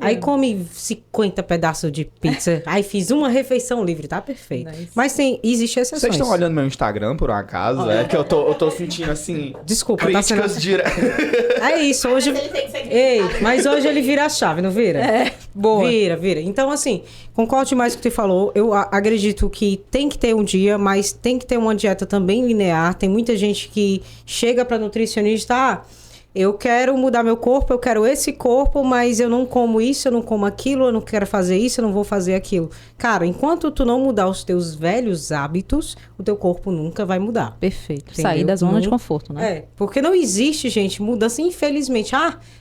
Aí come 50 pedaços de pizza. Aí fiz uma refeição livre, tá perfeito. Nice. Mas existe exceções. Vocês estão olhando meu Instagram, por um acaso? É que eu tô sentindo, assim, Desculpa, tá sendo... críticas diretas. É isso, hoje... Mas ele tem que ser Ei, mas hoje ele vira a chave, não vira? É, boa. Vira. Então, assim, concordo demais com o que você falou. Eu acredito que tem que ter um dia, mas tem que ter uma dieta também linear. Tem muita gente que chega pra nutricionista, eu quero mudar meu corpo, eu quero esse corpo, mas eu não como isso, eu não como aquilo, eu não quero fazer isso, eu não vou fazer aquilo. Cara, enquanto tu não mudar os teus velhos hábitos, o teu corpo nunca vai mudar. Perfeito. Entendeu? Sair da zona de conforto, né? É, porque não existe, gente, mudança, infelizmente.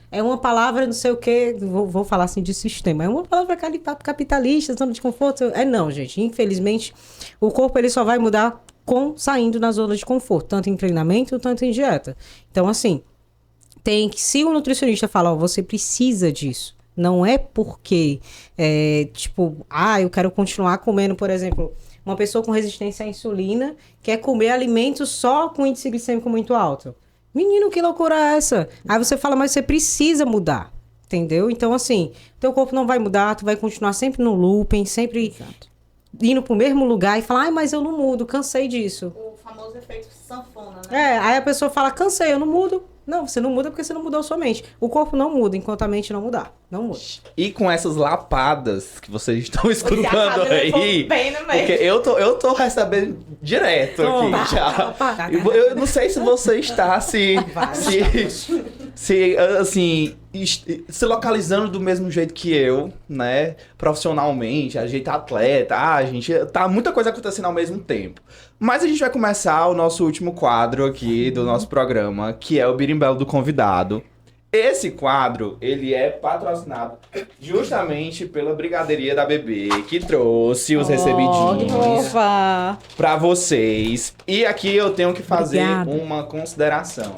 É uma palavra não sei o quê, vou falar assim de sistema. É uma palavra capitalista, zona de conforto. Não, gente, infelizmente, o corpo ele só vai mudar saindo na zona de conforto, tanto em treinamento, tanto em dieta. Então, assim, se o nutricionista falar, você precisa disso, não é porque, eu quero continuar comendo, por exemplo, uma pessoa com resistência à insulina quer comer alimentos só com índice glicêmico muito alto. Menino, que loucura é essa? Aí você fala, mas você precisa mudar, entendeu? Então, assim, teu corpo não vai mudar, tu vai continuar sempre no looping, sempre indo pro mesmo lugar e falar, ai, mas eu não mudo, cansei disso. O famoso efeito sanfona, né? Aí a pessoa fala, cansei, eu não mudo. Não, você não muda porque você não mudou sua mente. O corpo não muda enquanto a mente não mudar. Não muda. E com essas lapadas que vocês estão escutando aí, Bem no meio. porque eu tô recebendo direto aqui já. Eu não sei se você está se assim, se localizando do mesmo jeito que eu, né? Profissionalmente, a gente é atleta, a gente tá muita coisa acontecendo ao mesmo tempo. Mas a gente vai começar o nosso último quadro aqui do nosso programa, que é o Birimbelo do Convidado. Esse quadro, ele é patrocinado justamente pela Brigadeiria da Bebê, que trouxe os recebidinhos pra vocês. E aqui eu tenho que fazer uma consideração.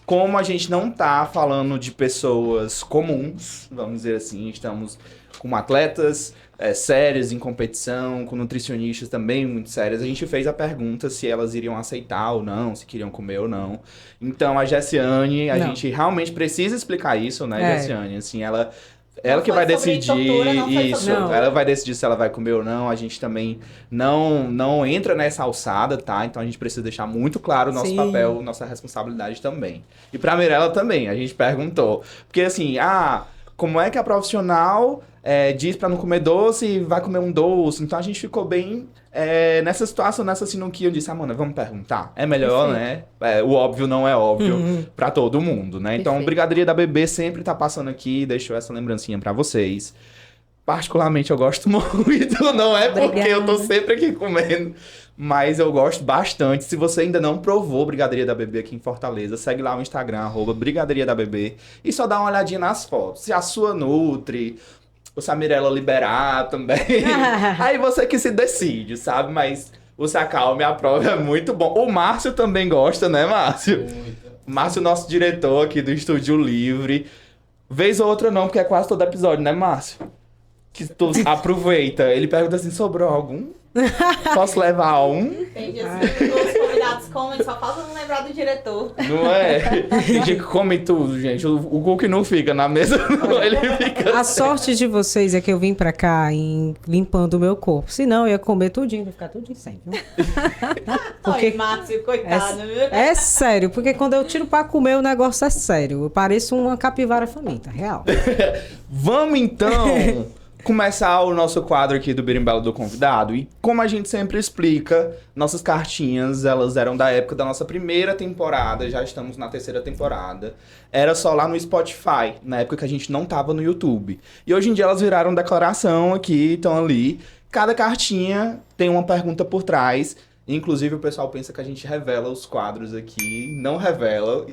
Como a gente não tá falando de pessoas comuns, vamos dizer assim, estamos com atletas sérias em competição, com nutricionistas também muito sérias, a gente fez a pergunta se elas iriam aceitar ou não, se queriam comer ou não. Então a Jessiane, a gente realmente precisa explicar isso, né, Jessiane? Assim, ela que vai decidir isso, ela vai decidir se ela vai comer ou não. A gente também não entra nessa alçada, tá? Então a gente precisa deixar muito claro o nosso papel, nossa responsabilidade também. E pra Mirella também, a gente perguntou. Porque assim, como é que a profissional diz pra não comer doce e vai comer um doce? Então a gente ficou bem nessa situação, nessa sinuquinha. Eu disse, Amanda, vamos perguntar? É melhor, né? O óbvio não é óbvio pra todo mundo, né? Então, Brigadeiria da Bebê sempre tá passando aqui, deixou essa lembrancinha pra vocês. Particularmente eu gosto muito, não é porque eu tô sempre aqui comendo, mas eu gosto bastante. Se você ainda não provou Brigadeiria da Bebê aqui em Fortaleza, segue lá o Instagram, @Brigadeiria da Bebê, e só dá uma olhadinha nas fotos. Se a sua nutri, ou se a Mirella liberar também, aí você que se decide, sabe? Mas o Se Acalme, a prova é muito bom. O Márcio também gosta, né, Márcio? Muito. Márcio, nosso diretor aqui do Estúdio Livre. Vez ou outra não, porque é quase todo episódio, né, Márcio? Que tu aproveita. Ele pergunta assim, sobrou algum? Posso levar um? Tem dias que os convidados comem, só falta não lembrar do diretor. Não é? Tem dia que come tudo, gente. O Cook não fica na mesa, não. Ele fica... A sorte de vocês é que eu vim pra cá limpando o meu corpo. Senão eu ia comer tudinho, ia ficar tudinho sem. Porque Márcio, coitado, viu? É sério, porque quando eu tiro pra comer o negócio é sério. Eu pareço uma capivara faminta, real. Vamos então... começar o nosso quadro aqui do Birimbelo do Convidado. E como a gente sempre explica, nossas cartinhas, elas eram da época da nossa primeira temporada, já estamos na 3ª temporada. Era só lá no Spotify, na época que a gente não tava no YouTube. E hoje em dia elas viraram declaração aqui, estão ali. Cada cartinha tem uma pergunta por trás. Inclusive, o pessoal pensa que a gente revela os quadros aqui. Não revela.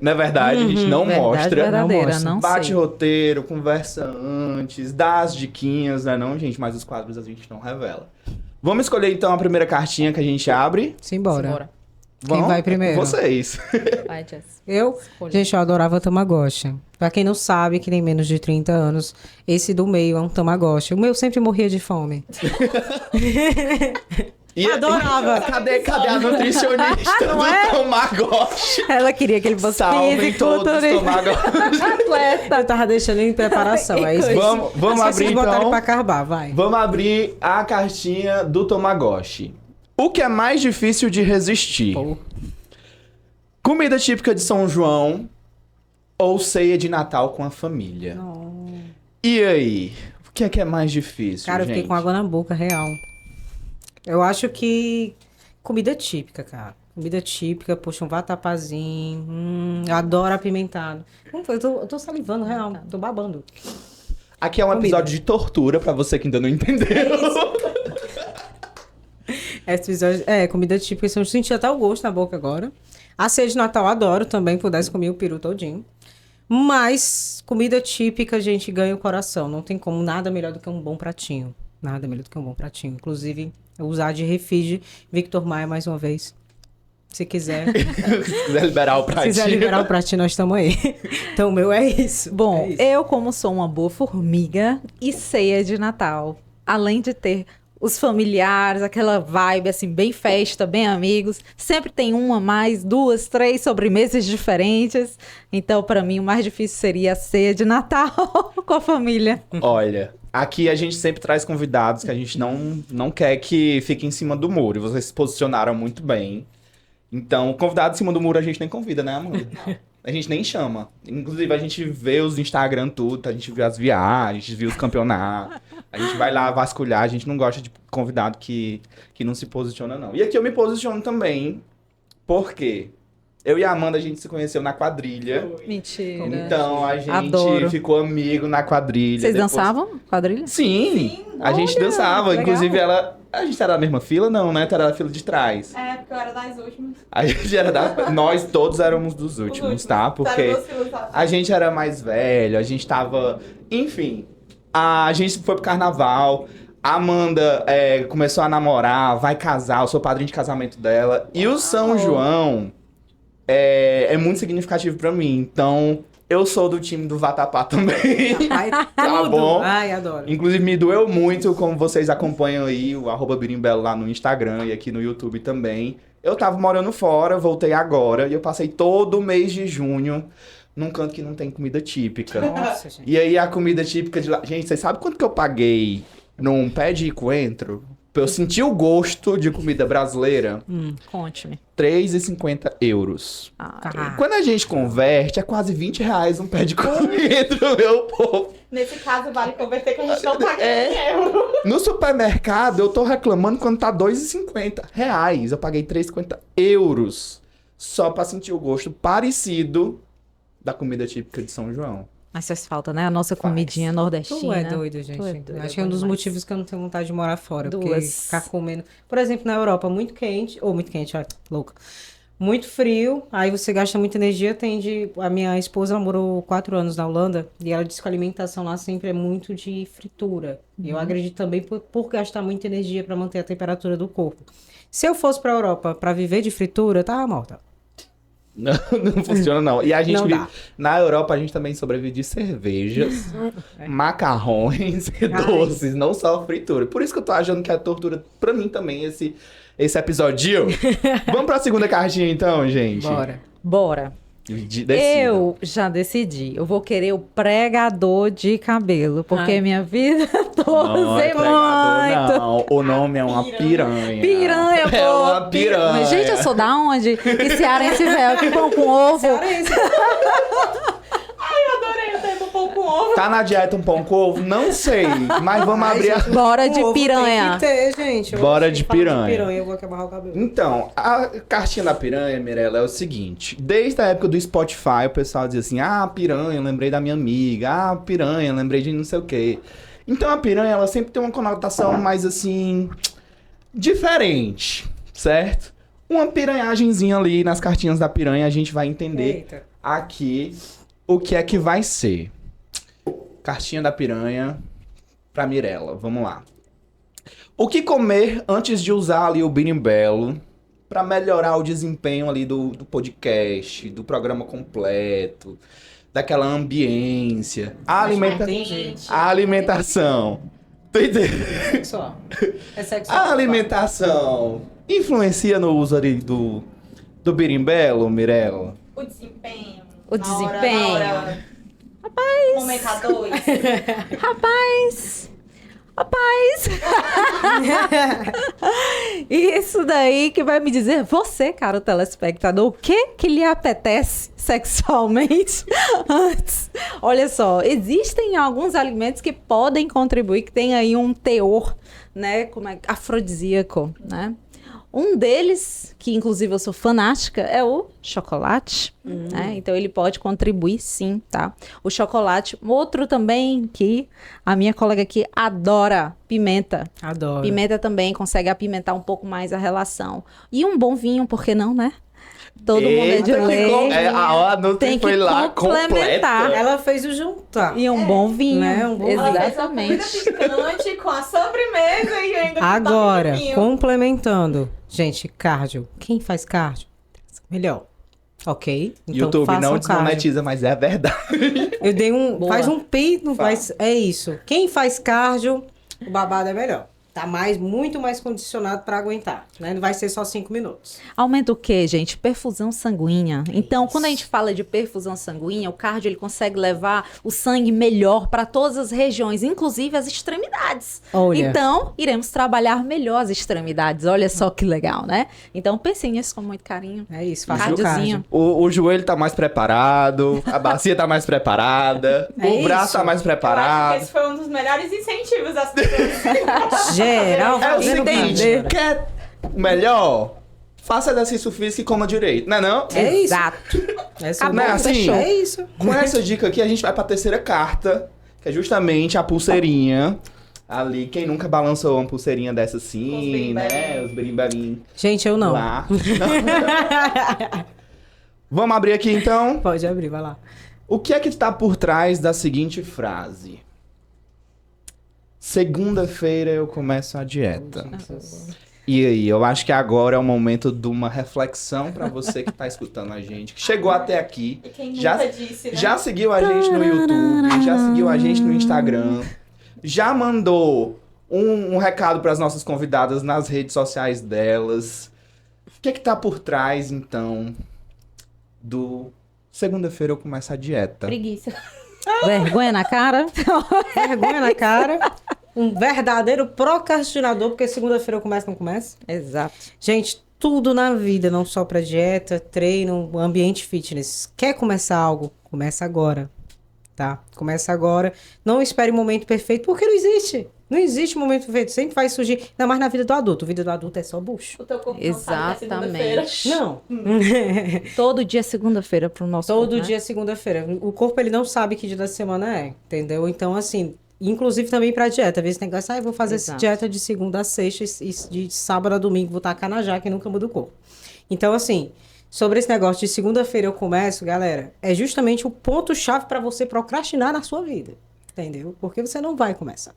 Na verdade, a gente não mostra. Não bate sei. roteiro, conversa antes, dá as diquinhas, né não, gente? Mas os quadros a gente não revela. Vamos escolher, então, a primeira cartinha que a gente abre? Simbora. Quem Vamos? vai primeiro? Vocês. Vai, Jess. Eu? Escolha. Gente, eu adorava Tamagotchi. Pra quem não sabe, que tem menos de 30 anos, esse do meio é um Tamagotchi. O meu sempre morria de fome. Adorava. Cadê a nutricionista do Tamagotchi? Ela queria que ele fosse Salvem físico, todos os Tamagotchi. atleta. Eu tava deixando em preparação. É isso. Vamos abrir, Vocês botaram então. pra acabar, vai. Vamos abrir a cartinha do Tamagotchi. O que é mais difícil de resistir? Comida típica de São João ou ceia de Natal com a família? E aí? O que é mais difícil, Cara, eu gente? fiquei com água na boca, real. Eu acho que comida típica, cara. Comida típica, poxa, um vatapazinho. Eu adoro apimentado. Eu tô salivando, real. Tô babando. Aqui é um episódio de tortura, pra você que ainda não entendeu. Esse episódio, comida típica. Eu senti até o gosto na boca agora. A ceia de Natal eu adoro também. Pudesse comer o peru todinho. Mas comida típica, a gente ganha o coração. Não tem como nada melhor do que um bom pratinho. Nada melhor do que um bom pratinho. Inclusive, usar de refígio Victor Maia mais uma vez. Se quiser. Se quiser liberar o pratinho. Se quiser liberar o pratinho, nós estamos aí. Então, o meu é isso. Bom, é isso. eu como sou uma boa formiga e ceia de Natal, além de ter os familiares, aquela vibe assim, bem festa, bem amigos. Sempre tem uma, mais, 2, 3 sobremesas diferentes. Então, para mim, o mais difícil seria a ceia de Natal com a família. Olha, aqui a gente sempre traz convidados que a gente não quer que fiquem em cima do muro. E vocês se posicionaram muito bem. Então, convidado em cima do muro a gente nem convida, né, Amanda? A gente nem chama. Inclusive, a gente vê os Instagram tudo, a gente vê as viagens, a gente vê os campeonatos. A gente vai lá vasculhar, a gente não gosta de convidado que não se posiciona, não. E aqui eu me posiciono também, porque eu e a Amanda, a gente se conheceu na quadrilha. Mentira. Então, a gente Adoro. ficou amigo na quadrilha. Vocês Depois- dançavam quadrilha? Sim, a gente olha, dançava. legal. Inclusive, a gente era da mesma fila, não, né? Tu era da fila de trás. É, porque eu era das últimas. A gente era nós todos éramos dos últimos, tá? Porque a gente era mais velho, a gente tava... Enfim, a gente foi pro carnaval, a Amanda começou a namorar, vai casar, eu sou padrinho de casamento dela. E o São João é muito significativo pra mim, então... Eu sou do time do Vatapá também. Ai, Tá tudo. bom. Ai, adoro. Inclusive, me doeu muito, como vocês acompanham aí, o @birimbelo lá no Instagram e aqui no YouTube também. Eu tava morando fora, voltei agora, e eu passei todo o mês de junho num canto que não tem comida típica. Nossa, gente. E aí, a comida típica de lá... Gente, vocês sabem quanto que eu paguei num pé de coentro? Pra eu sentir o gosto de comida brasileira? Conte-me. 3,50 euros. Ah. Quando a gente converte, é quase 20 reais um pé de coentro, meu povo. Nesse caso, vale converter que a gente não paga É. em euro. No supermercado, eu tô reclamando quando tá 2,50 reais. Eu paguei 3,50 euros só pra sentir o gosto parecido da comida típica de São João. Mas faz falta, né? A nossa comidinha Tu nordestina. é doido, gente. Tu é doido, Acho que é um dos demais. motivos que eu não tenho vontade de morar fora. Porque Duas. ficar comendo... Por exemplo, na Europa, muito quente. Ou muito quente, olha, louca. Muito frio, aí você gasta muita energia. A minha esposa ela morou 4 anos na Holanda e ela disse que a alimentação lá sempre é muito de fritura. E eu acredito também por gastar muita energia para manter a temperatura do corpo. Se eu fosse para a Europa para viver de fritura, eu tava morta. Não, não funciona, não. E a gente Não vive- dá. na Europa, a gente também sobrevive de cervejas, macarrões e doces, não só fritura. Por isso que eu tô achando que é tortura pra mim também esse episódio. Vamos pra segunda cartinha, então, gente? Bora. Bora. Decida. Eu já decidi. Eu vou querer o pregador de cabelo. Porque Ai. minha vida Não, é torce pregador, muito. não. O nome é uma piranha. Piranha, pô. É uma piranha. Mas, gente, eu sou da onde? E cearense velho que pão com ovo. Ai, eu adorei o termo pão com ovo. Tá na dieta um pão com ovo? Não sei. Mas vamos abrir a... Bora de O ovo piranha. Tem que ter, gente. Eu Bora acho que de fala piranha. Eu vou acabar o cabelo. Então, a cartinha da piranha, Mirella, é o seguinte. Desde a época do Spotify, o pessoal dizia assim, ah, piranha, lembrei da minha amiga. Ah, piranha, lembrei de não sei o quê. Então, a piranha, ela sempre tem uma conotação mais, assim, diferente, certo? Uma piranhagenzinha ali nas cartinhas da piranha, a gente vai entender Eita. aqui o que é que vai ser. Cartinha da piranha pra Mirella, vamos lá. O que comer antes de usar ali o birimbelo pra melhorar o desempenho ali do podcast, do programa completo, daquela ambiência, a alimentação. Tu entende? Sexual. É sexual. A alimentação influencia no uso ali do birimbelo, Mirella? O desempenho. O na desempenho. hora, momento a dois. Rapaz. Isso daí que vai me dizer, você, caro telespectador, o que lhe apetece sexualmente antes? Olha só, existem alguns alimentos que podem contribuir, que tem aí um teor, né, como é, afrodisíaco, né? Um deles, que inclusive eu sou fanática, é o chocolate, né? Então ele pode contribuir sim, tá? O chocolate, outro também que a minha colega aqui adora, pimenta. Adoro. Pimenta também consegue apimentar um pouco mais a relação. E um bom vinho, por que não, né? Todo mundo é de Eita, que lei. a Nutri Tem que foi lá complementar. completa. Ela fez o juntar. E um bom vinho. né? Um bom vinho. Ela fez uma comida Exatamente. picante com a sobremesa e ainda com Agora, vinho. complementando. Gente, cardio. Quem faz cardio? Melhor. Ok? Então, YouTube façam não cardio. desmonetiza, mas é a verdade. Eu dei um... Boa. Faz um pi, não Faz. faz... É isso. Quem faz cardio, o babado é melhor. tá muito mais condicionado para aguentar, né? Não vai ser só 5 minutos. Aumenta o quê, gente? Perfusão sanguínea. Então, quando a gente fala de perfusão sanguínea, o cardio ele consegue levar o sangue melhor para todas as regiões, inclusive as extremidades. Olha. Então, iremos trabalhar melhor as extremidades. Olha só que legal, né? Então, pensem nisso com muito carinho. É isso, faça o Cardiozinho. cardio. O joelho tá mais preparado, a bacia tá mais preparada, É o braço isso. tá mais Eu acho que preparado. esse foi um dos melhores incentivos às pessoas. Geral, É o fazendo seguinte, cardio. quer melhor? Faça exercício físico e coma direito, não é não? É isso. Exato. Essa é o Não é nome, assim? fechou. É isso. Com essa dica aqui, a gente vai pra terceira carta, que é justamente a pulseirinha. Ali, quem nunca balançou uma pulseirinha dessa assim, né? Os birimbalim Gente, eu não. lá. Vamos abrir aqui então? Pode abrir, vai lá. O que é que está por trás da seguinte frase? Segunda-feira eu começo a dieta. E aí, eu acho que agora é o momento de uma reflexão pra você que tá escutando a gente, que chegou até aqui, E quem nunca já, disse, né? já seguiu a gente no YouTube, já seguiu a gente no Instagram, já mandou um recado pras nossas convidadas nas redes sociais delas. O que é que tá por trás, então, do segunda-feira eu começo a dieta? Preguiça. Vergonha na cara. Vergonha na cara. Um verdadeiro procrastinador, porque segunda-feira eu começo, não começo. Exato. Gente, tudo na vida, não só pra dieta, treino, ambiente fitness. Quer começar algo? Começa agora, tá? Começa agora. Não espere o momento perfeito, porque não existe. Não existe momento perfeito. Sempre vai surgir, ainda mais na vida do adulto. A vida do adulto é só bucho. O teu corpo não sabe que é segunda-feira. Exatamente. Não. Todo dia é segunda-feira pro nosso Todo corpo, né? dia é segunda-feira. O corpo, ele não sabe que dia da semana é, entendeu? Então, assim, inclusive também pra dieta. Às vezes tem que pensar, eu vou fazer essa Exato. dieta de segunda a sexta e de sábado a domingo vou tacar na jaca e nunca muda o corpo. Então, assim, sobre esse negócio de segunda-feira eu começo, galera, é justamente o ponto-chave pra você procrastinar na sua vida, entendeu? Porque você não vai começar.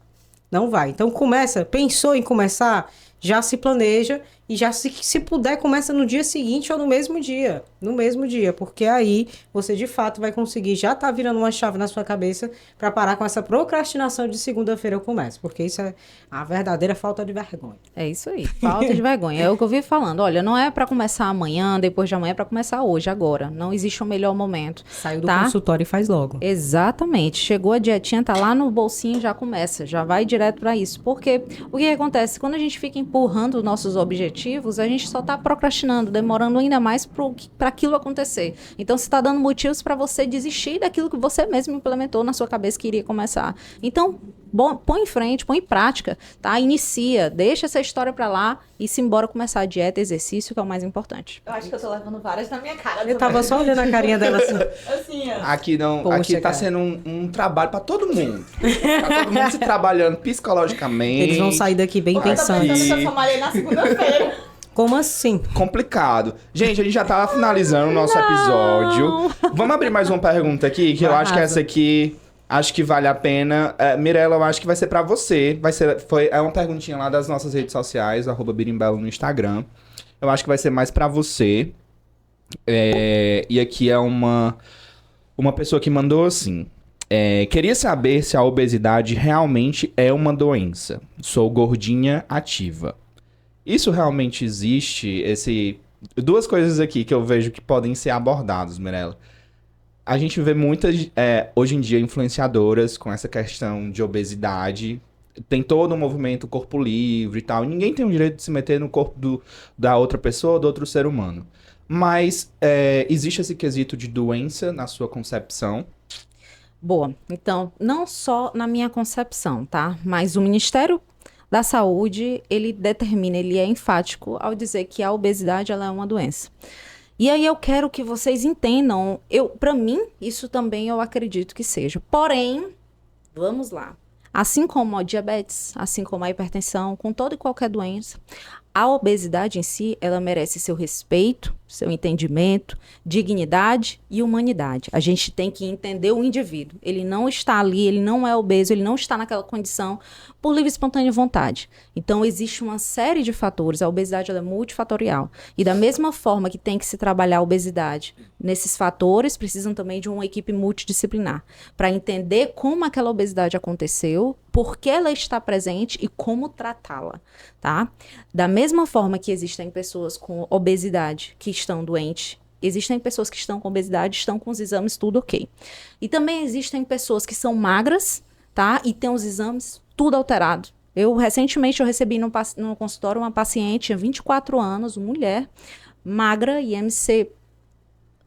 Não vai. Então começa, pensou em começar, já se planeja e já se puder começa no dia seguinte ou no mesmo dia. No mesmo dia, porque aí você de fato vai conseguir, já tá virando uma chave na sua cabeça para parar com essa procrastinação de segunda-feira eu começo, porque isso é a verdadeira falta de vergonha. É isso aí, falta de vergonha. É o que eu vi falando. Olha, não é pra começar amanhã, depois de amanhã, é pra começar hoje, agora. Não existe um melhor momento. Saiu do Tá? consultório e faz logo. Exatamente. Chegou a dietinha, tá lá no bolsinho, já começa, já vai direto pra isso. Porque o que acontece? Quando a gente fica empurrando nossos objetivos, a gente só tá procrastinando, demorando ainda mais para aquilo acontecer. Então, você tá dando motivos para você desistir daquilo que você mesmo implementou na sua cabeça que iria começar. Então, põe em frente, põe em prática, tá? Inicia, deixa essa história pra lá e se embora começar a dieta, exercício, que é o mais importante. Eu acho que eu tô levando várias na minha cara. Eu tava só olhando a carinha dela assim. Assim, ó. Aqui não, Poxa, aqui tá cara. sendo um trabalho pra todo mundo. Tá todo mundo se trabalhando psicologicamente. Eles vão sair daqui bem Eu tô pensando. pensando que eu só malhei na segunda-feira. Como assim? Complicado. Gente, a gente já tava finalizando o nosso episódio. Vamos abrir mais uma pergunta aqui, que eu acho que Arrasa. essa aqui acho que vale a pena. Mirella, eu acho que vai ser pra você. É uma perguntinha lá das nossas redes sociais, @birimbelo no Instagram. Eu acho que vai ser mais pra você. E aqui é uma pessoa que mandou assim. Queria saber se a obesidade realmente é uma doença. Sou gordinha ativa. Isso realmente existe? Duas coisas aqui que eu vejo que podem ser abordadas, Mirella. A gente vê muitas, hoje em dia, influenciadoras com essa questão de obesidade. Tem todo um movimento corpo livre e tal. E ninguém tem o direito de se meter no corpo da outra pessoa ou do outro ser humano. Mas existe esse quesito de doença na sua concepção? Boa. Então, não só na minha concepção, tá? Mas o Ministério da Saúde, ele determina, ele é enfático ao dizer que a obesidade ela é uma doença. E aí eu quero que vocês entendam, para mim, isso também eu acredito que seja. Porém, vamos lá. Assim como a diabetes, assim como a hipertensão, com toda e qualquer doença, a obesidade em si, ela merece seu respeito, seu entendimento, dignidade e humanidade. A gente tem que entender o indivíduo. Ele não está ali, ele não é obeso, ele não está naquela condição por livre e espontânea vontade. Então, existe uma série de fatores. A obesidade ela é multifatorial. E da mesma forma que tem que se trabalhar a obesidade nesses fatores, precisam também de uma equipe multidisciplinar para entender como aquela obesidade aconteceu, por que ela está presente e como tratá-la, tá? Da mesma forma que existem pessoas com obesidade que estão doentes, existem pessoas que estão com obesidade, estão com os exames tudo ok. E também existem pessoas que são magras, tá? E têm os exames tudo alterado. Recentemente, eu recebi no consultório uma paciente, tinha 24 anos, mulher, magra, IMC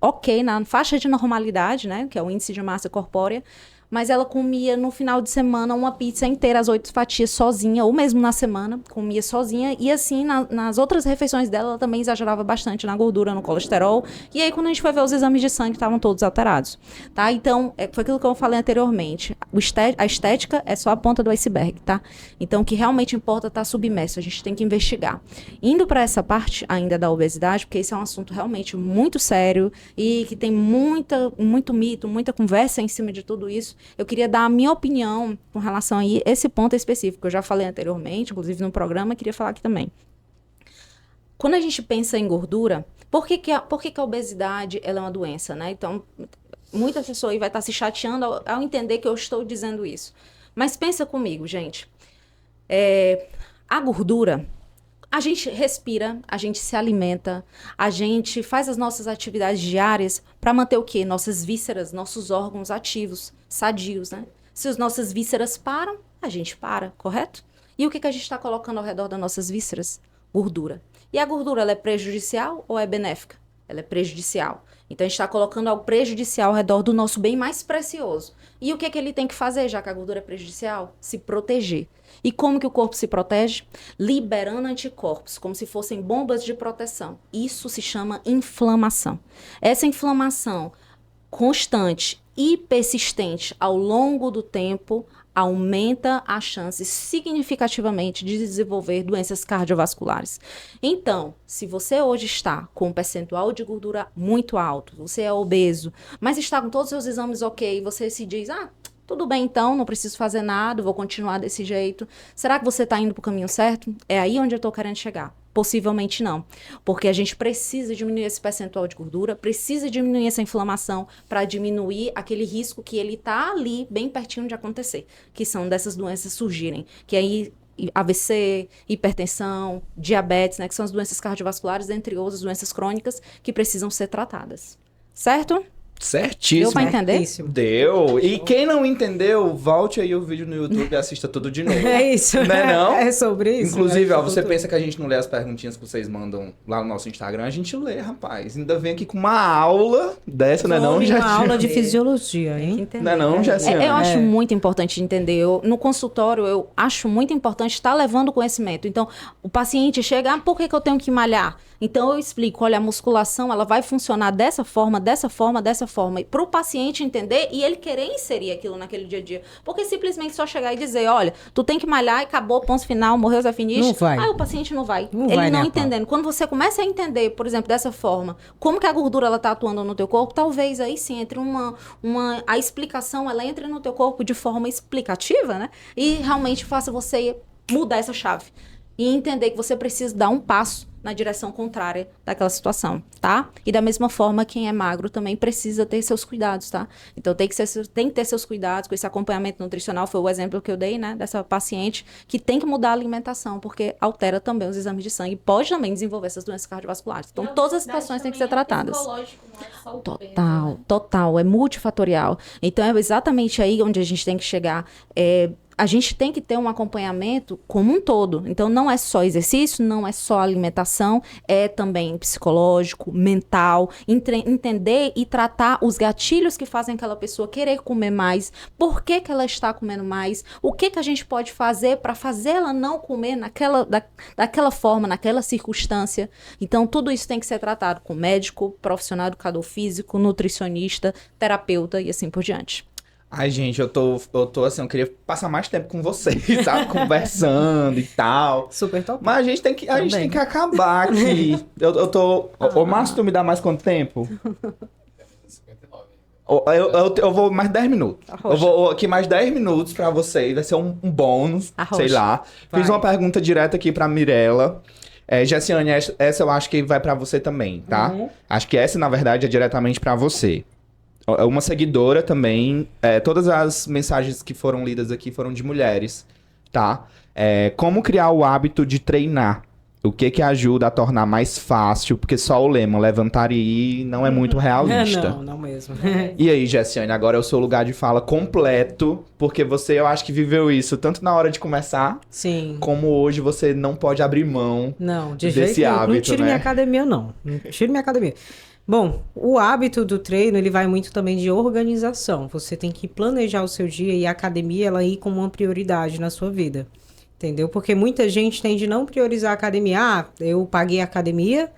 ok, na faixa de normalidade, né? Que é o índice de massa corpórea. Mas ela comia no final de semana uma pizza inteira, as 8 fatias sozinha, ou mesmo na semana, comia sozinha. E assim, nas outras refeições dela, ela também exagerava bastante na gordura, no colesterol. E aí, quando a gente foi ver os exames de sangue, estavam todos alterados, tá? Então, foi aquilo que eu falei anteriormente. A estética é só a ponta do iceberg, tá? Então, o que realmente importa está submerso. A gente tem que investigar. Indo para essa parte ainda da obesidade, porque esse é um assunto realmente muito sério e que tem muito mito, muita conversa em cima de tudo isso. Eu queria dar a minha opinião com relação a esse ponto específico. Eu já falei anteriormente, inclusive no programa, queria falar aqui também. Quando a gente pensa em gordura, por que a obesidade ela é uma doença, né? Então, muita pessoa aí vai estar se chateando ao entender que eu estou dizendo isso. Mas pensa comigo, gente. A gordura, a gente respira, a gente se alimenta, a gente faz as nossas atividades diárias para manter o quê? Nossas vísceras, nossos órgãos ativos, sadios, né? Se as nossas vísceras param, a gente para, correto? E o que a gente está colocando ao redor das nossas vísceras? Gordura. E a gordura, ela é prejudicial ou é benéfica? Ela é prejudicial. Então, a gente está colocando algo prejudicial ao redor do nosso bem mais precioso. E o que ele tem que fazer, já que a gordura é prejudicial? Se proteger. E como que o corpo se protege? Liberando anticorpos, como se fossem bombas de proteção. Isso se chama inflamação. Essa inflamação constante e persistente ao longo do tempo aumenta a chance significativamente de desenvolver doenças cardiovasculares. Então, se você hoje está com um percentual de gordura muito alto, você é obeso, mas está com todos os seus exames ok, você se diz, tudo bem então, não preciso fazer nada, vou continuar desse jeito. Será que você está indo para o caminho certo? É aí onde eu estou querendo chegar. Possivelmente não, porque a gente precisa diminuir esse percentual de gordura, precisa diminuir essa inflamação para diminuir aquele risco que ele está ali bem pertinho de acontecer, que são dessas doenças surgirem, que aí AVC, hipertensão, diabetes, né, que são as doenças cardiovasculares, entre outras doenças crônicas que precisam ser tratadas. Certo? Certíssimo. Deu pra entender? Certíssimo. Deu. E quem não entendeu, volte aí o vídeo no YouTube e assista tudo de novo. É isso. Não é não? É sobre isso. Inclusive, né? você pensa que a gente não lê as perguntinhas que vocês mandam lá no nosso Instagram? A gente lê, rapaz. Ainda vem aqui com uma aula dessa, não é não, Uma aula Jessiane? de fisiologia, hein? Não é não, Jessiane? Eu acho muito importante entender. No consultório, eu acho muito importante estar levando conhecimento. Então, o paciente chega, por que eu tenho que malhar? Então, eu explico, olha, a musculação, ela vai funcionar dessa forma, dessa forma, dessa forma. E para o paciente entender e ele querer inserir aquilo naquele dia a dia. Porque simplesmente só chegar e dizer, olha, tu tem que malhar e acabou, ponto final, morreu, Zé Finish. Não vai. Aí o paciente não vai. Não Ele vai, não né, entendendo. Quando você começa a entender, por exemplo, dessa forma, como que a gordura, ela tá atuando no teu corpo, talvez aí sim, entre a explicação, ela entre no teu corpo de forma explicativa, né? E realmente faça você mudar essa chave. E entender que você precisa dar um passo na direção contrária daquela situação, tá? E da mesma forma, quem é magro também precisa ter seus cuidados, tá? Então, tem que ter seus cuidados com esse acompanhamento nutricional. Foi o exemplo que eu dei, né? Dessa paciente que tem que mudar a alimentação, porque altera também os exames de sangue. Pode também desenvolver essas doenças cardiovasculares. Então, todas as situações têm que ser tratadas. Total. É multifatorial. Então, é exatamente aí onde a gente tem que chegar. A gente tem que ter um acompanhamento como um todo. Então, não é só exercício, não é só alimentação, é também psicológico, mental, entender e tratar os gatilhos que fazem aquela pessoa querer comer mais, por que ela está comendo mais, o que a gente pode fazer para fazê-la não comer daquela forma, naquela circunstância. Então, tudo isso tem que ser tratado com médico, profissional educador físico, nutricionista, terapeuta e assim por diante. Ai, gente, eu tô assim, eu queria passar mais tempo com vocês, sabe? Conversando e tal. Super top. Mas a gente tem que acabar aqui. Eu tô... Ô, Márcio, tu me dá mais quanto tempo? 59. Eu vou mais 10 minutos. Arrocha. Eu vou aqui mais 10 minutos pra vocês. Vai ser um bônus, Arrocha. sei lá. Vai. Fiz uma pergunta direta aqui pra Mirella. Jessiane, essa eu acho que vai pra você também, tá? Uhum. Acho que essa, na verdade, é diretamente pra você. uma seguidora também. Todas as mensagens que foram lidas aqui foram de mulheres, tá? Como criar o hábito de treinar? O que ajuda a tornar mais fácil? Porque só o lema levantar e ir não é muito realista. Não mesmo. E aí, Jessiane, agora é o seu lugar de fala completo, porque você, eu acho que viveu isso tanto na hora de começar, Sim. como hoje você não pode abrir mão Não, de desse jeito nenhum. Não hábito, tire né? minha academia, não. Não tire minha academia. Bom, o hábito do treino, ele vai muito também de organização. Você tem que planejar o seu dia e a academia, ela ir como uma prioridade na sua vida. Entendeu? Porque muita gente tende a não priorizar a academia. Ah, eu paguei a academia,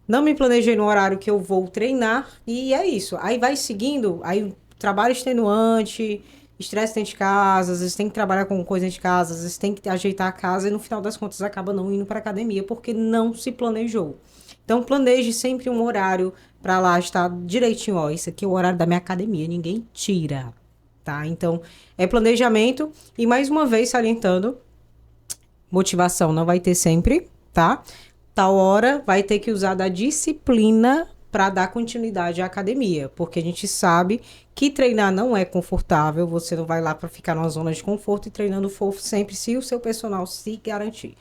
não me planejei no horário que eu vou treinar e é isso. Aí vai seguindo, aí trabalho extenuante, estresse dentro de casa, às vezes tem que trabalhar com coisa dentro de casa, às vezes tem que ajeitar a casa e no final das contas acaba não indo para academia porque não se planejou. Então planeje sempre um horário para lá estar direitinho. Ó, isso aqui é o horário da minha academia, ninguém tira, tá? Então é planejamento e mais uma vez salientando, motivação não vai ter sempre, tá? Tal hora vai ter que usar da disciplina para dar continuidade à academia, porque a gente sabe que treinar não é confortável, você não vai lá para ficar numa zona de conforto e treinando fofo sempre se o seu personal se garantir,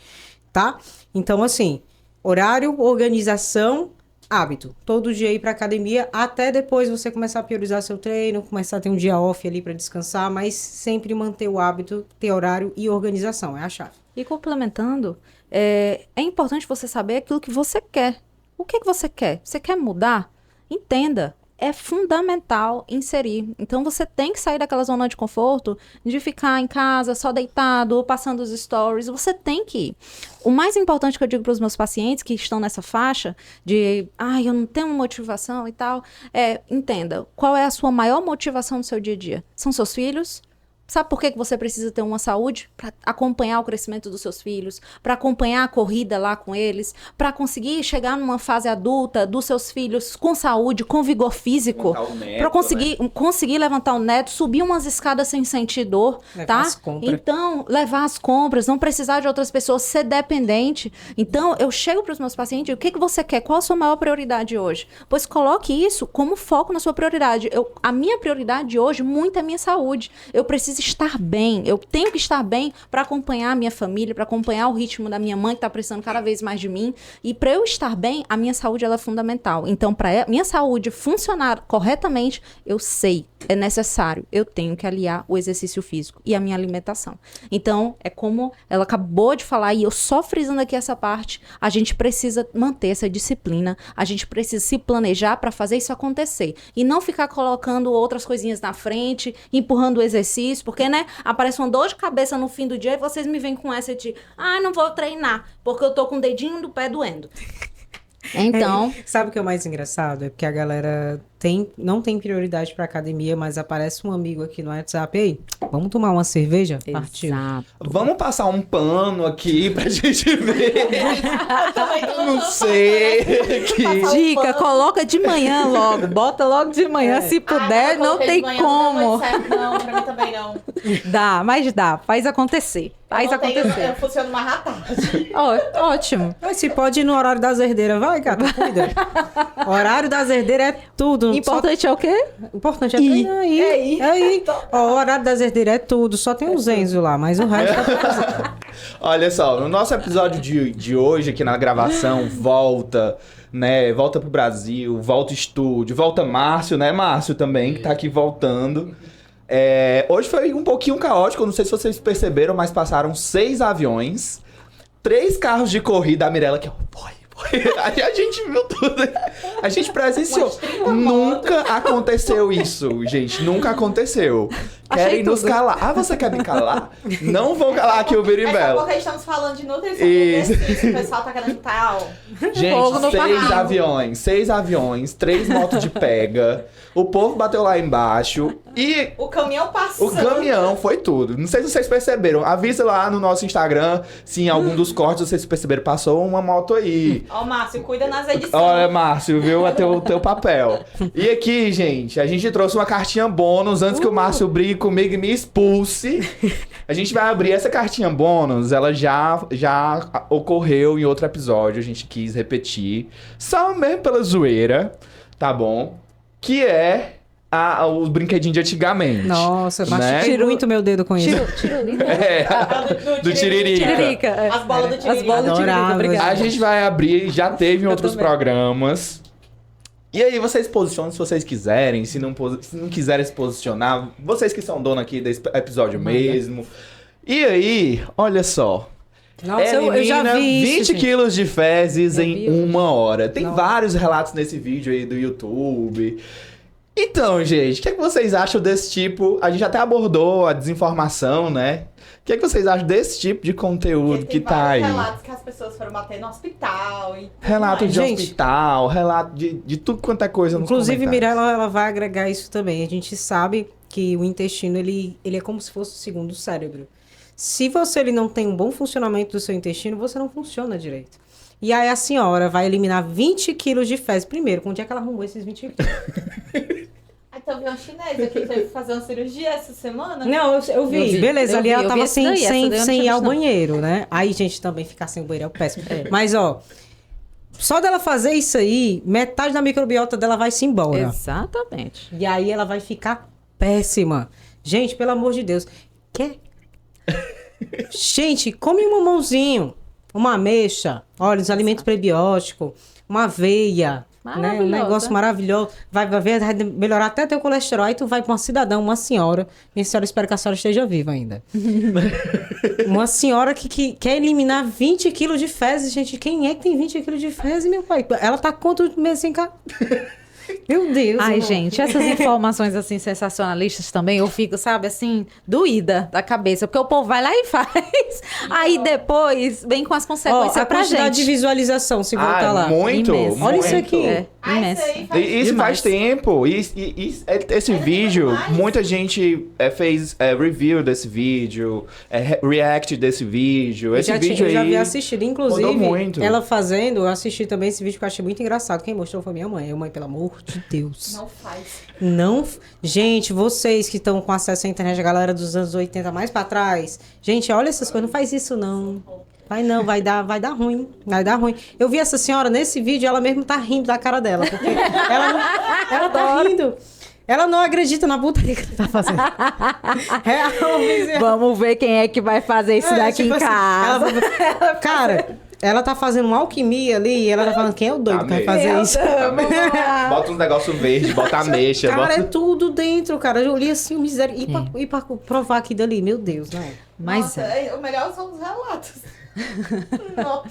tá? Então, assim, horário, organização, hábito. Todo dia ir para academia, até depois você começar a priorizar seu treino, começar a ter um dia off ali para descansar, mas sempre manter o hábito, ter horário e organização, é a chave. E complementando, é importante você saber aquilo que você quer. O que você quer? Você quer mudar? Entenda. É fundamental inserir. Então, você tem que sair daquela zona de conforto de ficar em casa, só deitado, ou passando os stories. Você tem que ir. O mais importante que eu digo para os meus pacientes que estão nessa faixa de, eu não tenho motivação e tal, entenda, qual é a sua maior motivação no seu dia a dia? São seus filhos? Sabe por que você precisa ter uma saúde? Para acompanhar o crescimento dos seus filhos, para acompanhar a corrida lá com eles, para conseguir chegar numa fase adulta dos seus filhos com saúde, com vigor físico, para conseguir levantar o neto, subir umas escadas sem sentir dor, tá? Então, levar as compras, não precisar de outras pessoas, ser dependente. Então, eu chego para os meus pacientes e digo, o que você quer? Qual a sua maior prioridade hoje? Pois coloque isso como foco na sua prioridade. A minha prioridade hoje, muito é minha saúde. Eu preciso estar bem, eu tenho que estar bem para acompanhar a minha família, para acompanhar o ritmo da minha mãe que está precisando cada vez mais de mim, e para eu estar bem, a minha saúde ela é fundamental. Então, para minha saúde funcionar corretamente, eu sei, é necessário, eu tenho que aliar o exercício físico e a minha alimentação. Então, é como ela acabou de falar, e eu só frisando aqui essa parte, a gente precisa manter essa disciplina, a gente precisa se planejar para fazer isso acontecer, e não ficar colocando outras coisinhas na frente, empurrando o exercício, porque, né, aparece uma dor de cabeça no fim do dia e vocês me vêm com essa de, não vou treinar, porque eu tô com o dedinho do pé doendo. Então... Sabe o que é o mais engraçado? É porque a galera não tem prioridade pra academia, mas aparece um amigo aqui no WhatsApp, aí, vamos tomar uma cerveja? Partiu. Vamos passar um pano aqui pra gente ver. Não sei. Dica, coloca de manhã logo, bota logo de manhã, se puder, não tem como. Não, pra mim também não. Dá, mas dá, faz acontecer. Faz acontecer. Eu funciono mais à tarde. Ótimo. Mas se pode ir no horário das herdeiras, vai, cara, cuida. Horário das herdeiras é tudo. Importante é o quê? Importante é treinar aí. Ó, o horário das herdeiras é tudo. Só tem o Zenzo lá, mas o resto tá Olha só, no nosso episódio de hoje, aqui na gravação, volta, né? Volta pro Brasil, volta estúdio, volta Márcio, né? Márcio também, que tá aqui voltando. Hoje foi um pouquinho caótico, não sei se vocês perceberam, mas passaram 6 aviões, 3 carros de corrida, a Mirella que é a gente viu tudo. A gente presenciou. Nunca aconteceu isso, gente. Nunca aconteceu. Querem nos calar. Você quer me calar? Não vou calar aqui o Berimbelo. Porque estamos falando de nutrição e exercício. O pessoal tá querendo tal. Gente, 6 aviões, 3 motos de pega. O povo bateu lá embaixo e... O caminhão passou. O caminhão foi tudo. Não sei se vocês perceberam. Avisa lá no nosso Instagram se em algum dos cortes vocês perceberam. Passou uma moto aí. Ó, Márcio, cuida nas edições. Olha, Márcio, viu? É teu papel. E aqui, gente, a gente trouxe uma cartinha bônus antes que o Márcio brigue comigo e me expulse. A gente vai abrir essa cartinha bônus. Ela já ocorreu em outro episódio. A gente quis repetir. Só mesmo pela zoeira, tá bom? Que é os brinquedinhos de antigamente. Nossa, eu Né? machuquei muito meu dedo com isso. Tiririca. Do Tiririca. Tiririca. As bolas do As Tiririca. bolas do Tiririca, Adorava. obrigada. A gente vai abrir, já teve em outros também. programas. E aí vocês posicionam se vocês quiserem, se não quiserem se posicionar, vocês que são dono aqui desse episódio mesmo. E aí, olha só. Nossa, eu já Elimina vi 20 isso, gente. quilos de fezes Eu em vi hoje. 1 hora. Tem Nossa. vários relatos nesse vídeo aí do YouTube. Então, gente, o que vocês acham desse tipo? A gente até abordou a desinformação, né? O que vocês acham desse tipo de conteúdo Porque que tá aí? Tem vários relatos que as pessoas foram bater no hospital. E Relato tudo de mais. Gente. hospital, relato de tudo quanto é coisa nos Inclusive, comentários. Mirella, ela vai agregar isso também. A gente sabe que o intestino, ele é como se fosse o segundo cérebro. Se ele não tem um bom funcionamento do seu intestino, você não funciona direito. E aí a senhora vai eliminar 20 quilos de fezes. Primeiro, onde é que ela arrumou esses 20 quilos? Aí então vi uma chinesa que teve que fazer uma cirurgia essa semana. Não, eu vi. Eu vi. Beleza, Eu ali vi, ela eu vi tava essa daí, essa daí eu não sem tinha ir ao visto, não. banheiro, né? Aí, gente, também ficar sem o banheiro é péssimo. Mas, ó, só dela fazer isso aí, metade da microbiota dela vai se embora. Exatamente. E aí ela vai ficar péssima. Gente, pelo amor de Deus. Quer? Gente, come um mamãozinho, uma ameixa, olha, os alimentos prebióticos, uma aveia, né? Um Maravilhosa. negócio maravilhoso. Vai melhorar até teu colesterol. Aí tu vai pra uma cidadã, uma senhora. Minha senhora, espero que a senhora esteja viva ainda. Uma senhora que quer eliminar 20 quilos de fezes. Gente, quem é que tem 20 quilos de fezes, meu pai? Ela tá quantos meses sem cá? Meu Deus. Ai, amor. gente, essas informações assim sensacionalistas também, eu fico, sabe, assim, doída da cabeça, porque o povo vai lá e faz. Aí depois vem com as Ó, consequências a pra quantidade de gente. visualização, se voltar lá. Muito, Imenso. muito. Olha isso aqui. É, Ah, imenso. isso aí faz Isso Demais. faz tempo. Esse vídeo, demais. muita gente fez review desse vídeo, react desse vídeo. Esse vídeo Eu já aí havia assistido, inclusive, rodou muito. ela fazendo, eu assisti também esse vídeo que eu achei muito engraçado. Quem mostrou foi minha mãe. Eu, mãe, pelo amor de Deus. Não faz. Gente, vocês que estão com acesso à internet, a galera dos anos 80 mais pra trás. Gente, olha essas coisas, não faz isso não. Vai não, vai dar ruim. Vai dar ruim. Eu vi essa senhora nesse vídeo, ela mesmo tá rindo da cara dela. Porque ela tá rindo. Ela não acredita na putaria que ela tá fazendo. Vamos ver quem é que vai fazer isso daqui tipo em assim, casa. Cara, ela tá fazendo uma alquimia ali e ela tá falando quem é o doido que vai fazer Meu isso. Bota uns negócios verdes, bota ameixa. Cara, é bota... tudo dentro, cara. Eu olhei assim, o miséria. E pra provar aqui dali, meu Deus, né? Mas Nossa, o melhor são os relatos. Nossa.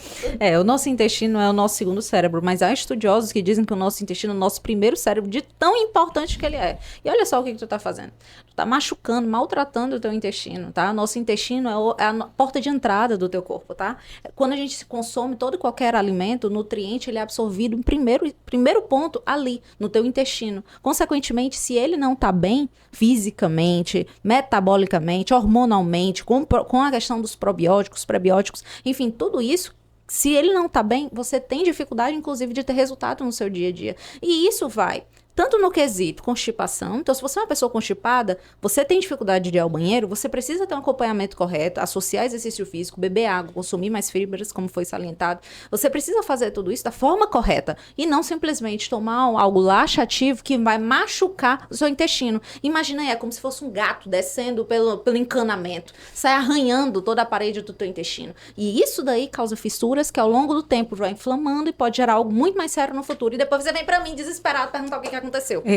o nosso intestino é o nosso segundo cérebro, mas há estudiosos que dizem que o nosso intestino é o nosso primeiro cérebro, de tão importante que ele é. E olha só o que tu tá fazendo. Tu tá machucando, maltratando o teu intestino, tá? Nosso intestino é a porta de entrada do teu corpo, tá? Quando a gente se consome todo e qualquer alimento, o nutriente ele é absorvido em primeiro ponto ali, no teu intestino. Consequentemente, se ele não tá bem fisicamente, metabolicamente, hormonalmente, com a questão dos probióticos, prebióticos, enfim, tudo isso, se ele não tá bem, você tem dificuldade, inclusive, de ter resultado no seu dia a dia. E isso vai tanto no quesito constipação. Então, se você é uma pessoa constipada, você tem dificuldade de ir ao banheiro, você precisa ter um acompanhamento correto, associar exercício físico, beber água, consumir mais fibras, como foi salientado. Você precisa fazer tudo isso da forma correta e não simplesmente tomar algo laxativo que vai machucar o seu intestino. Imagina aí, é como se fosse um gato descendo pelo encanamento, sai arranhando toda a parede do teu intestino. E isso daí causa fissuras que ao longo do tempo vai inflamando e pode gerar algo muito mais sério no futuro. E depois você vem pra mim desesperado perguntar o que aconteceu.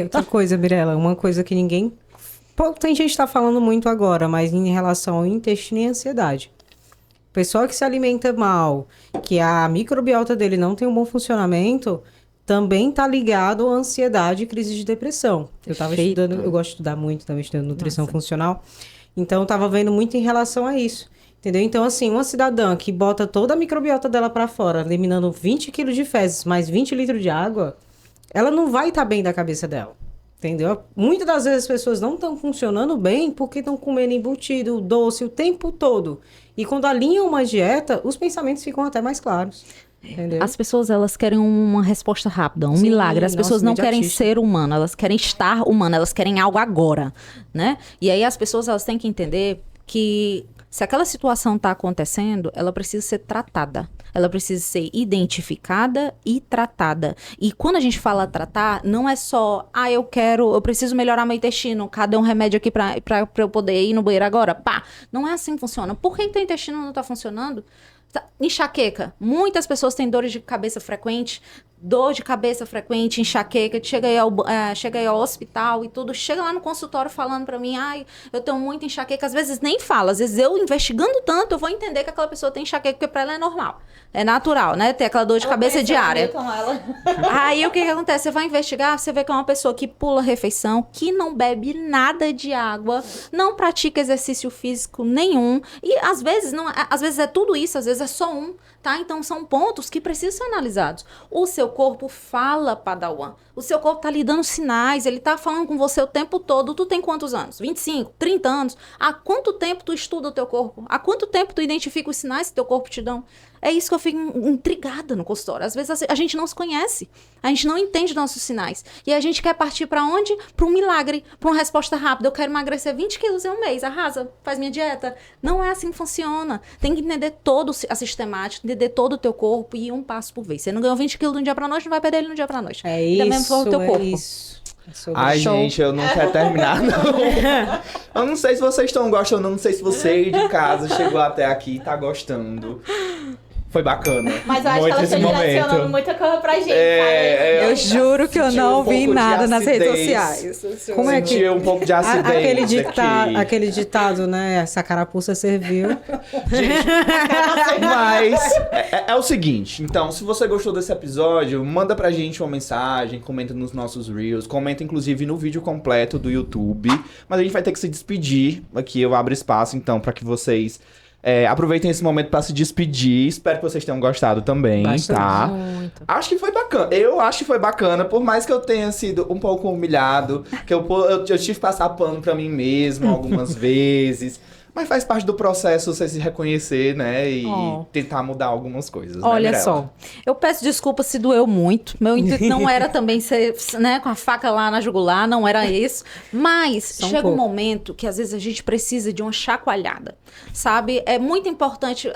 Outra coisa, Mirella, uma coisa que ninguém... Pô, tem gente que tá falando muito agora, mas em relação ao intestino e ansiedade. O pessoal que se alimenta mal, que a microbiota dele não tem um bom funcionamento, também tá ligado à ansiedade e crise de depressão. Eu tava Perfeito. estudando, eu gosto de estudar muito, tava estudando nutrição funcional, então eu tava vendo muito em relação a isso. Entendeu? Então, assim, uma cidadã que bota toda a microbiota dela pra fora, eliminando 20 quilos de fezes, mais 20 litros de água, ela não vai estar bem da cabeça dela, entendeu? Muitas das vezes as pessoas não estão funcionando bem porque estão comendo embutido, doce o tempo todo. E quando alinham uma dieta, os pensamentos ficam até mais claros, entendeu? As pessoas, elas querem uma resposta rápida, um Sim, milagre. As pessoas nossa, não querem imediatista. ser humano, elas querem estar humana, elas querem algo agora, né? E aí as pessoas, elas têm que entender que Se aquela situação está acontecendo, ela precisa ser tratada. Ela precisa ser identificada e tratada. E quando a gente fala tratar, não é só, eu preciso melhorar meu intestino, cadê um remédio aqui pra eu poder ir no banheiro agora? Pá! Não é assim que funciona. Por que teu intestino não tá funcionando? Enxaqueca. Muitas pessoas têm dor de cabeça frequente, enxaqueca, chega aí ao hospital e tudo, chega lá no consultório falando pra mim, eu tenho muita enxaqueca, às vezes nem fala, às vezes eu investigando tanto, eu vou entender que aquela pessoa tem enxaqueca, porque pra ela é normal, é natural, né, ter aquela dor de cabeça diária. Aí o que acontece? Você vai investigar, você vê que é uma pessoa que pula refeição, que não bebe nada de água, não pratica exercício físico nenhum, e às vezes é tudo isso, às vezes é só um, tá? Então são pontos que precisam ser analisados. O seu corpo fala, Padawan. O seu corpo tá lhe dando sinais, ele tá falando com você o tempo todo. Tu tem quantos anos? 25, 30 anos? Há quanto tempo tu estuda o teu corpo? Há quanto tempo tu identifica os sinais que teu corpo te dão? É isso que eu fico intrigada no consultório. Às vezes a gente não se conhece, a gente não entende nossos sinais. E a gente quer partir para onde? Para um milagre, para uma resposta rápida. Eu quero emagrecer 20 quilos em um mês, arrasa, faz minha dieta. Não é assim que funciona. Tem que entender todo a sistemática, entender todo o teu corpo e ir um passo por vez. Você não ganhou 20 quilos de um dia para noite, não vai perder ele de um dia para noite. É isso, também for o teu corpo. Isso. Ai, gente, eu não quero terminar, não. Eu não sei se vocês estão gostando, não sei se você de casa chegou até aqui e tá gostando. Foi bacana. Mas eu acho que ela está direcionando muita coisa pra gente, eu juro que eu não vi nada nas redes sociais. Como é que... Senti um pouco de acidez aquele ditado, né? Essa carapuça serviu. Mas é o seguinte, então, se você gostou desse episódio, manda pra gente uma mensagem, comenta nos nossos Reels, comenta inclusive no vídeo completo do YouTube. Mas a gente vai ter que se despedir. Aqui eu abro espaço, então, pra que vocês... aproveitem esse momento pra se despedir. Espero que vocês tenham gostado também, tá? Muito. Acho que foi bacana. Eu acho que foi bacana, por mais que eu tenha sido um pouco humilhado, que eu tive que passar pano pra mim mesmo algumas vezes. Mas faz parte do processo você se reconhecer, né? E tentar mudar algumas coisas. Olha, né, só, eu peço desculpa se doeu muito. Meu intuito não era também ser, né, com a faca lá na jugular, não era isso. Mas chega um momento que às vezes a gente precisa de uma chacoalhada, sabe? É muito importante,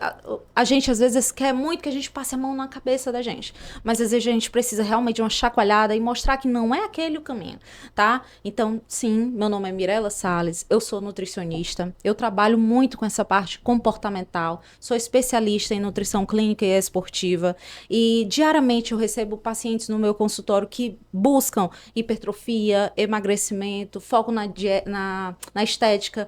a gente às vezes quer muito que a gente passe a mão na cabeça da gente. Mas às vezes a gente precisa realmente de uma chacoalhada e mostrar que não é aquele o caminho, tá? Então, sim, meu nome é Mirela Salles, eu sou nutricionista, eu trabalho muito com essa parte comportamental, sou especialista em nutrição clínica e esportiva e diariamente eu recebo pacientes no meu consultório que buscam hipertrofia, emagrecimento, foco na estética,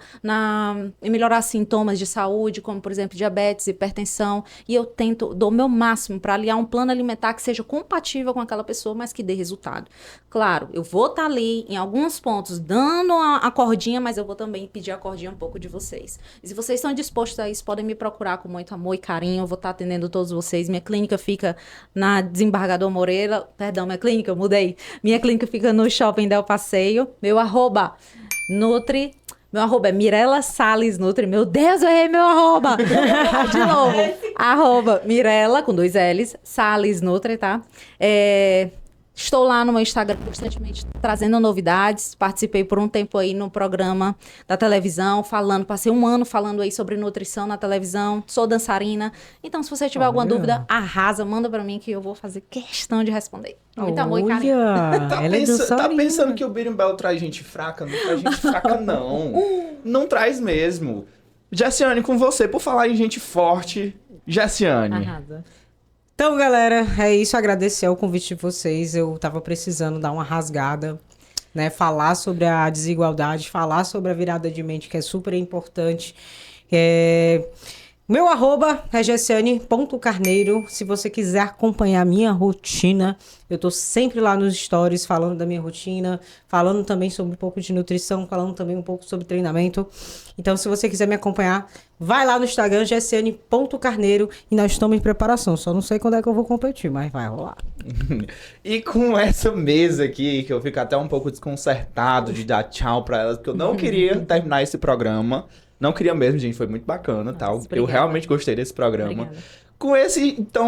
em melhorar sintomas de saúde, como por exemplo diabetes, hipertensão, e eu dou o meu máximo para aliar um plano alimentar que seja compatível com aquela pessoa, mas que dê resultado. Claro, eu vou estar ali em alguns pontos dando a cordinha, mas eu vou também pedir a cordinha um pouco de vocês. E se vocês estão dispostos a isso, podem me procurar com muito amor e carinho. Eu vou estar atendendo todos vocês. Minha clínica fica na Desembargador Moreira. Perdão, minha clínica, eu mudei. Minha clínica fica no Shopping Del Passeio. Meu arroba é Mirela Salles Nutri. Meu Deus, eu errei meu arroba. De novo. Arroba Mirela, com 2 L's, Salles Nutri, tá? Estou lá no meu Instagram constantemente trazendo novidades. Participei por um tempo aí no programa da televisão, passei 1 ano falando aí sobre nutrição na televisão. Sou dançarina. Então, se você tiver alguma dúvida, arrasa, manda pra mim que eu vou fazer questão de responder. Muito amor e carinho. Tá pensando que o Birimbau traz gente fraca? Não traz gente fraca, não. Não traz mesmo. Jessiane, com você, por falar em gente forte. Jessiane. Arrasa. Então, galera, é isso. Agradecer o convite de vocês. Eu tava precisando dar uma rasgada, né? Falar sobre a desigualdade, falar sobre a virada de mente, que é super importante. Meu arroba é gessiane.carneiro. Se você quiser acompanhar a minha rotina, eu tô sempre lá nos stories falando da minha rotina, falando também sobre um pouco de nutrição, falando também um pouco sobre treinamento. Então, se você quiser me acompanhar, vai lá no Instagram, gessiane.carneiro, e nós estamos em preparação. Só não sei quando é que eu vou competir, mas vai rolar. E com essa mesa aqui, que eu fico até um pouco desconcertado de dar tchau pra elas, porque eu não queria terminar esse programa. Não queria mesmo, gente, foi muito bacana, tá? Eu realmente gostei desse programa. Obrigada. com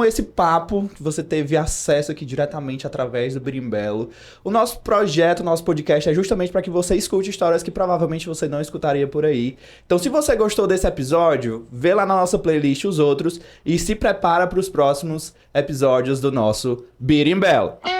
esse papo que você teve acesso aqui diretamente através do Birimbelo, o nosso projeto, o nosso podcast é justamente para que você escute histórias que provavelmente você não escutaria por aí. Então, se você gostou desse episódio, vê lá na nossa playlist os outros e se prepara para os próximos episódios do nosso Birimbelo.